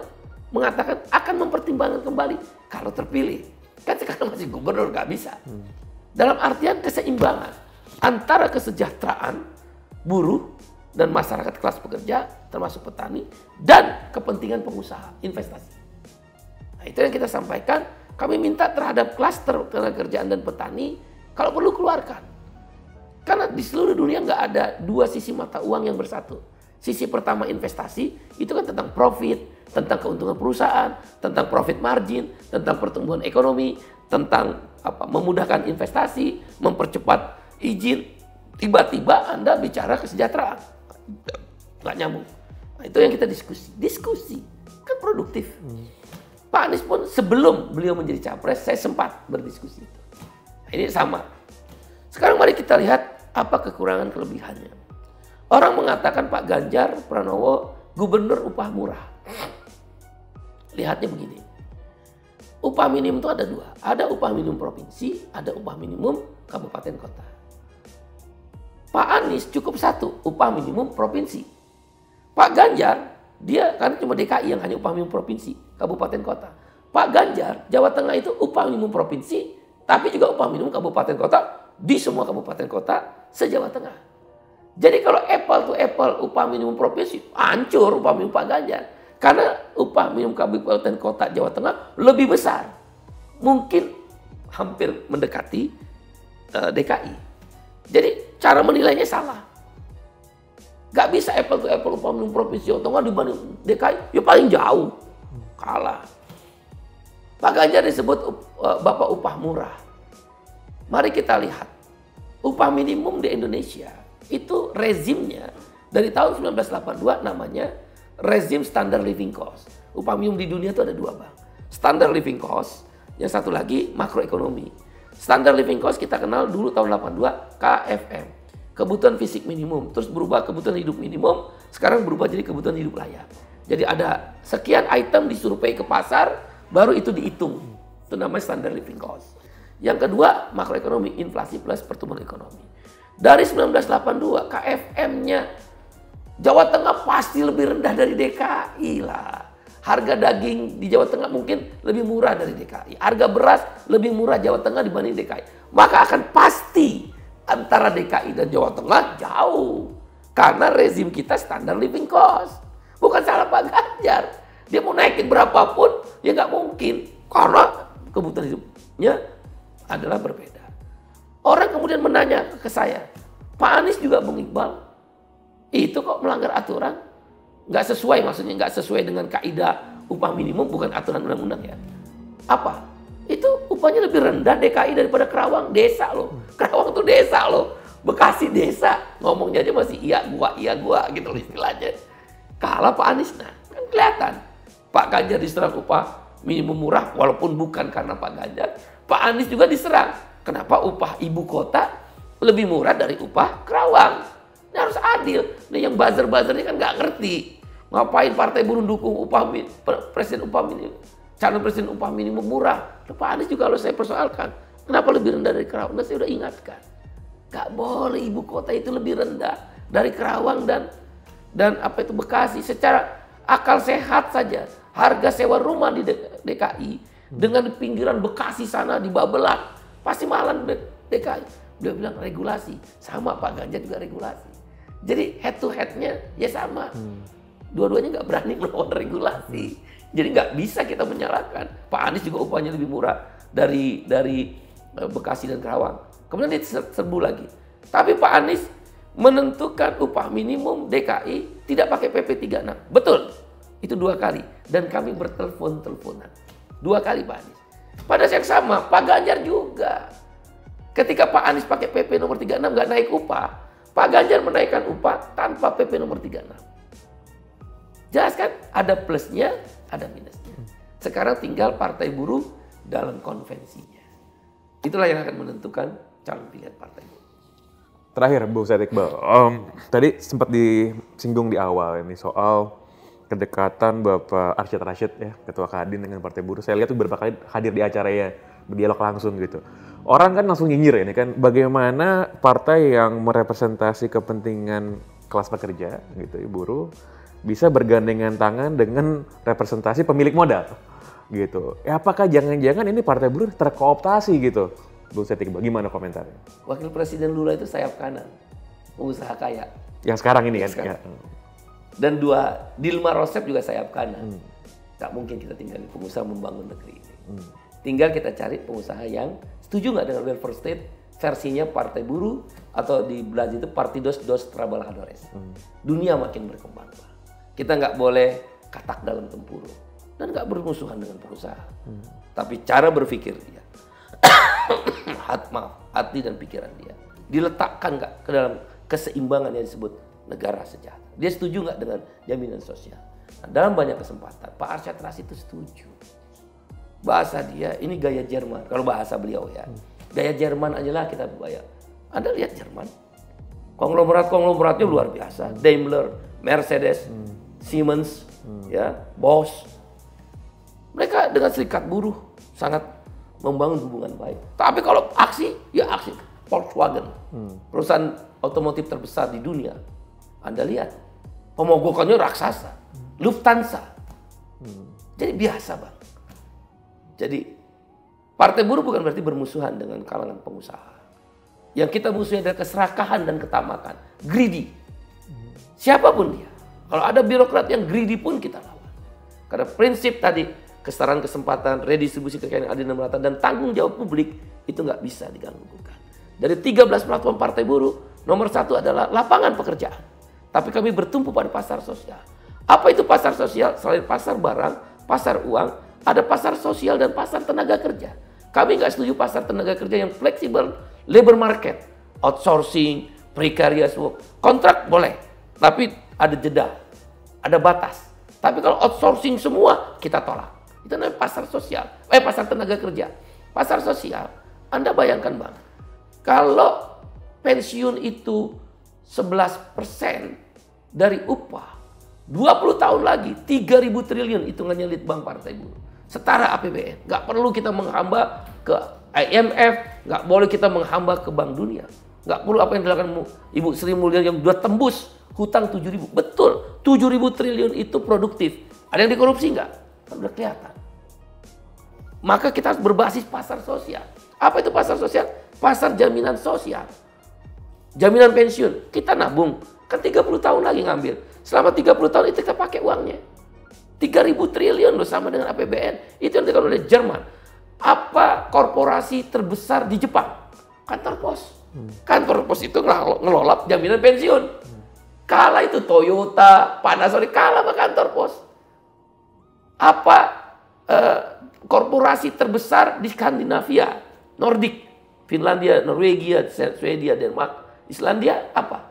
mengatakan akan mempertimbangkan kembali kalau terpilih. Kan sekarang masih gubernur, nggak bisa. Dalam artian keseimbangan antara kesejahteraan buruh dan masyarakat kelas pekerja, termasuk petani, dan kepentingan pengusaha, investasi. Nah, itu yang kita sampaikan. Kami minta terhadap klaster tenaga kerjaan dan petani, kalau perlu keluarkan. Karena di seluruh dunia nggak ada 2 sisi mata uang yang bersatu. Sisi pertama investasi, itu kan tentang profit, tentang keuntungan perusahaan, tentang profit margin, tentang pertumbuhan ekonomi, tentang memudahkan investasi, mempercepat izin. Tiba-tiba Anda bicara kesejahteraan. Nggak nyambung. Nah, itu yang kita diskusi. Kan produktif. Pak Anies pun sebelum beliau menjadi capres, saya sempat berdiskusi. Nah, ini sama. Sekarang mari kita lihat apa kekurangan kelebihannya. Orang mengatakan Pak Ganjar Pranowo gubernur upah murah. Lihatnya begini. Upah minimum itu ada dua. Ada upah minimum provinsi, ada upah minimum kabupaten kota. Pak Anies cukup satu, upah minimum provinsi. Pak Ganjar, dia kan cuma DKI yang hanya upah minimum provinsi, kabupaten kota. Pak Ganjar, Jawa Tengah itu upah minimum provinsi, tapi juga upah minimum kabupaten kota di semua kabupaten kota se-Jawa Tengah. Jadi kalau apple to apple upah minimum provinsi, hancur upah minimum Pak Ganjar. Karena upah minimum kabupaten kota Jawa Tengah lebih besar. Mungkin hampir mendekati DKI. Jadi cara menilainya salah. Gak bisa apple to apple upah minimum provinsi Jawa Tengah dibanding DKI. Ya paling jauh. Kalah. Pak Ganjar disebut Bapak upah murah. Mari kita lihat. Upah minimum di Indonesia itu rezimnya dari tahun 1982 namanya rezim standard living cost. Upah minimum di dunia itu ada dua, Bang. Standard living cost, yang satu lagi makroekonomi. Standard living cost kita kenal dulu tahun 82 KFM. Kebutuhan fisik minimum, terus berubah kebutuhan hidup minimum, sekarang berubah jadi kebutuhan hidup layak. Jadi ada sekian item disurvei ke pasar, baru itu dihitung. Itu namanya standard living cost. Yang kedua, makroekonomi, inflasi plus pertumbuhan ekonomi. Dari 1982, KFM-nya Jawa Tengah pasti lebih rendah dari DKI lah. Harga daging di Jawa Tengah mungkin lebih murah dari DKI. Harga beras lebih murah Jawa Tengah dibanding DKI. Maka akan pasti antara DKI dan Jawa Tengah jauh. Karena rezim kita standar living cost. Bukan salah Pak Ganjar. Dia mau naikin berapapun, ya nggak mungkin. Karena kebutuhan hidupnya adalah berbeda. Orang kemudian menanya ke saya, Pak Anies juga Bung Iqbal, itu kok melanggar aturan? Nggak sesuai, maksudnya nggak sesuai dengan kaidah upah minimum, bukan aturan undang-undang ya. Apa? Itu upahnya lebih rendah DKI daripada Kerawang, desa loh. Kerawang tuh desa loh. Bekasi desa, ngomongnya aja masih iya gua gitu loh istilahnya. Kalah Pak Anies, nah kan kelihatan. Pak Ganjar diserang upah minimum murah, walaupun bukan karena Pak Ganjar. Pak Anies juga diserang. Kenapa upah ibu kota lebih murah dari upah Kerawang? Ini harus adil. Nah yang buzzer-buzzer ini kan nggak ngerti. Ngapain partai buruh dukung presiden upah minimum, calon presiden upah minimum murah. Nah, Pak Anies juga harus saya persoalkan. Kenapa lebih rendah dari Kerawang? Nah, saya udah ingatkan. Nggak boleh ibu kota itu lebih rendah dari Kerawang dan apa itu Bekasi. Secara akal sehat saja. Harga sewa rumah di DKI dengan pinggiran Bekasi sana di Babelan pasti mahalan DKI. Beliau bilang regulasi. Sama Pak Ganjar juga regulasi. Jadi head to head-nya ya sama. Dua-duanya nggak berani melawan regulasi. Jadi nggak bisa kita menyalahkan. Pak Anies juga upahnya lebih murah dari Bekasi dan Kerawang. Kemudian dia serbu lagi. Tapi Pak Anies menentukan upah minimum DKI tidak pakai PP 36. Betul. Itu 2 kali. Dan kami bertelepon-teleponan. 2 kali Pak Anies. Pada saat yang sama, Pak Ganjar juga. Ketika Pak Anies pakai PP nomor 36 nggak naik upah, Pak Ganjar menaikkan upah tanpa PP nomor 36. Jelas kan? Ada plusnya, ada minusnya. Sekarang tinggal partai buruh dalam konvensinya. Itulah yang akan menentukan calon pilihan partai buruh.
Terakhir, Bung Said Iqbal. Tadi sempat disinggung di awal ini soal kedekatan Bapak Arsyad Rashid ya, Ketua Kadin dengan Partai Buruh. Saya lihat tuh beberapa kali hadir di acaranya, berdialog langsung gitu. Orang kan langsung nyinyir ini kan, bagaimana partai yang merepresentasi kepentingan kelas pekerja gitu, buruh, bisa bergandengan tangan dengan representasi pemilik modal gitu. Apakah jangan-jangan ini Partai Buruh terkooptasi gitu? Bung Said Iqbal, gimana komentarnya?
Wakil Presiden Lula itu sayap kanan, pengusaha kaya.
Yang sekarang ini kan?
Sekarang. Dan Dilma Rousseff juga sayap kanan. Gak mungkin kita tinggal di pengusaha membangun negeri ini. Tinggal kita cari pengusaha yang setuju nggak dengan welfare state versinya Partai Buruh atau di Brazil itu Partidos dos Trabalhadores. Dunia makin berkembang. Kita nggak boleh katak dalam tempurung dan nggak bermusuhan dengan pengusaha. Tapi cara berpikir dia, hati dan pikiran dia diletakkan nggak ke dalam keseimbangan yang disebut negara sejahtera. Dia setuju nggak dengan jaminan sosial? Nah, dalam banyak kesempatan Pak Arsyad Rashid itu setuju. Bahasa dia ini gaya Jerman. Kalau bahasa beliau ya, gaya Jerman aja lah kita bayar. Anda lihat Jerman, konglomeratnya luar biasa. Daimler, Mercedes, Siemens, ya, Bosch. Mereka dengan serikat buruh sangat membangun hubungan baik. Tapi kalau aksi, ya aksi. Volkswagen, perusahaan otomotif terbesar di dunia. Anda lihat, pemogokannya raksasa. Lufthansa. Jadi biasa, Bang. Jadi partai buruh bukan berarti bermusuhan dengan kalangan pengusaha. Yang kita musuhnya adalah keserakahan dan ketamakan. Greedy. Siapapun dia. Kalau ada birokrat yang greedy pun kita lawan. Karena prinsip tadi, kesetaraan kesempatan, redistribusi kekayaan yang adil dan merata, dan tanggung jawab publik, itu nggak bisa diganggu-gugat. Dari 13 platform partai buruh, nomor 1 adalah lapangan pekerjaan. Tapi kami bertumpu pada pasar sosial. Apa itu pasar sosial? Selain pasar barang, pasar uang, ada pasar sosial dan pasar tenaga kerja. Kami nggak setuju pasar tenaga kerja yang fleksibel, labor market, outsourcing, precarious work. Kontrak boleh, tapi ada jeda, ada batas. Tapi kalau outsourcing semua, kita tolak. Itu namanya pasar sosial, pasar tenaga kerja. Pasar sosial, Anda bayangkan, Bang, kalau pensiun itu 11% dari upah, 20 tahun lagi 3.000 triliun hitungannya Litbang Partai Buruh. Setara APBN. Nggak perlu kita menghamba ke IMF, nggak boleh kita menghamba ke Bank Dunia. Nggak perlu apa yang dilakukan Ibu Sri Mulyani yang sudah tembus hutang 7.000. Betul, 7.000 triliun itu produktif. Ada yang dikorupsi nggak? Udah kelihatan. Maka kita harus berbasis pasar sosial. Apa itu pasar sosial? Pasar jaminan sosial. Jaminan pensiun. Kita nabung. Kan 30 tahun lagi ngambil. Selama 30 tahun itu kita pakai uangnya. 3.000 triliun loh, sama dengan APBN. Itu yang dilakukan oleh Jerman. Apa korporasi terbesar di Jepang? Kantor pos. Kantor pos itu ngelola jaminan pensiun. Kalah itu Toyota, Panasonic, kalah sama kantor pos. Apa korporasi terbesar di Skandinavia? Nordik, Finlandia, Norwegia, Swedia, Denmark, Islandia, apa?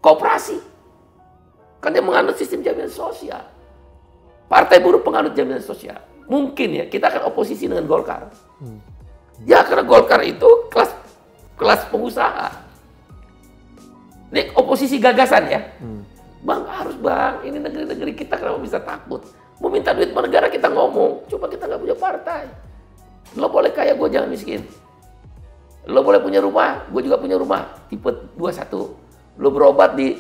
Koperasi. Kan dia menganut sistem jaminan sosial. Partai buruh penganut jaminan sosial. Mungkin ya, kita akan oposisi dengan Golkar. Ya, karena Golkar itu kelas pengusaha. Ini oposisi gagasan ya. Bang, harus bang, ini negeri-negeri kita kenapa bisa takut? Mau minta duit negara kita ngomong, coba kita nggak punya partai. Lo boleh kaya, gue jangan miskin. Lo boleh punya rumah, gue juga punya rumah. Tipe 21. Lo berobat di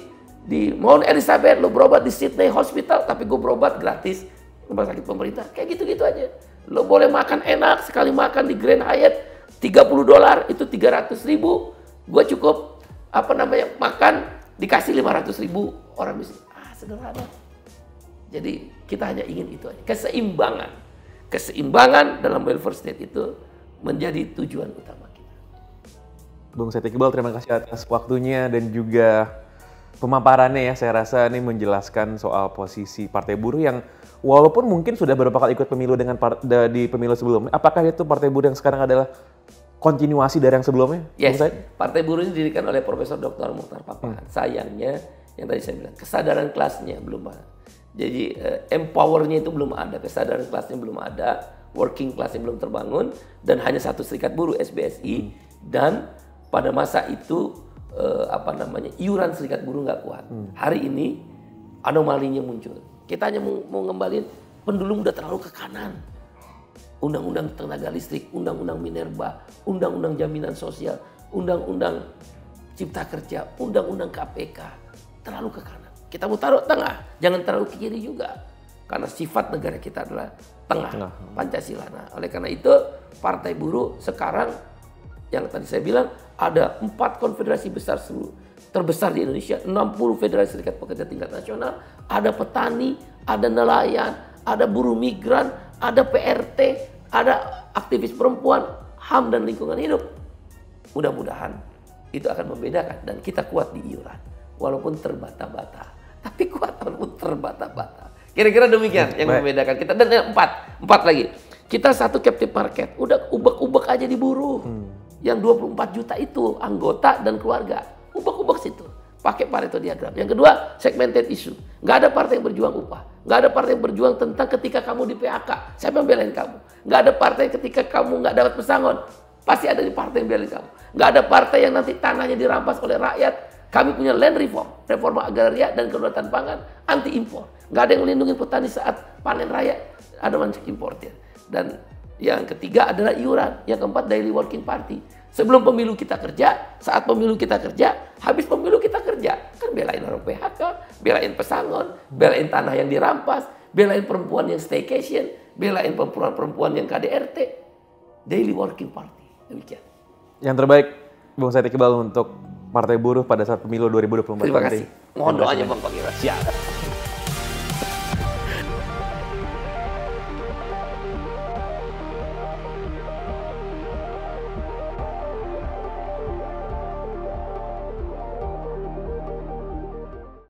Mount Elizabeth, lo berobat di Sydney Hospital, tapi gue berobat gratis rumah sakit pemerintah. Kayak gitu-gitu aja. Lo boleh makan enak, sekali makan di Grand Hyatt $30, itu 300.000. Gue cukup makan dikasih 500.000, orang bisa. Sederhana. Jadi kita hanya ingin itu aja. Keseimbangan dalam welfare state itu menjadi tujuan utama kita.
Bung Said Iqbal, terima kasih atas waktunya dan juga pemaparannya ya. Saya rasa ini menjelaskan soal posisi Partai Buruh yang walaupun mungkin sudah beberapa kali ikut pemilu di pemilu sebelumnya, apakah itu Partai Buruh yang sekarang adalah kontinuasi dari yang sebelumnya?
Yes, Partai Buruh ini didirikan oleh Profesor Dr. Mokhtar Papahan. Sayangnya, yang tadi saya bilang, kesadaran kelasnya belum ada. Jadi empowernya itu belum ada, kesadaran kelasnya belum ada, working classnya belum terbangun, dan hanya satu serikat buruh, SBSI, dan pada masa itu iuran serikat buruh nggak kuat. Hari ini anomalinya muncul. Kita hanya mau ngembaliin pendulum udah terlalu ke kanan. Undang-undang tenaga listrik, undang-undang minerba, undang-undang jaminan sosial, undang-undang cipta kerja, undang-undang KPK, terlalu ke kanan. Kita mau taruh tengah, jangan terlalu ke kiri juga. Karena sifat negara kita adalah tengah. Pancasila. Nah, oleh karena itu Partai Buruh sekarang yang tadi saya bilang ada 4 konfederasi besar terbesar di Indonesia, 60 federasi serikat pekerja tingkat nasional, ada petani, ada nelayan, ada buruh migran, ada PRT, ada aktivis perempuan, HAM dan lingkungan hidup. Mudah-mudahan itu akan membedakan dan kita kuat di iuran walaupun terbata-bata. Tapi kuat walaupun terbata-bata. Kira-kira demikian yang membedakan kita. Dan yang empat lagi. Kita satu captive market, udah ubek-ubek aja di buruh. Yang 24 juta itu anggota dan keluarga. Ubek-ubek situ. Pakai Pareto diagram. Yang kedua, segmented issue. Nggak ada partai yang berjuang upah. Nggak ada partai yang berjuang tentang ketika kamu di PHK. Siapa yang belain kamu? Nggak ada partai ketika kamu nggak dapat pesangon. Pasti ada di partai yang belain kamu. Nggak ada partai yang nanti tanahnya dirampas oleh rakyat. Kami punya land reform, reforma agraria dan kedaulatan pangan, anti impor. Nggak ada yang melindungi petani saat panen raya. Ada manfaat importir. Dan yang ketiga adalah iuran. Yang keempat, daily working party. Sebelum pemilu kita kerja, saat pemilu kita kerja, habis pemilu kita kerja. Kan belain orang PHK, belain pesangon, belain tanah yang dirampas, belain perempuan yang staycation, belain perempuan yang KDRT. Daily working party. Demikian.
Yang terbaik, Bung Said Iqbal untuk Partai Buruh pada saat pemilu 2024.
Terima kasih. Mohon doanya Bang Pangeran.
Siap.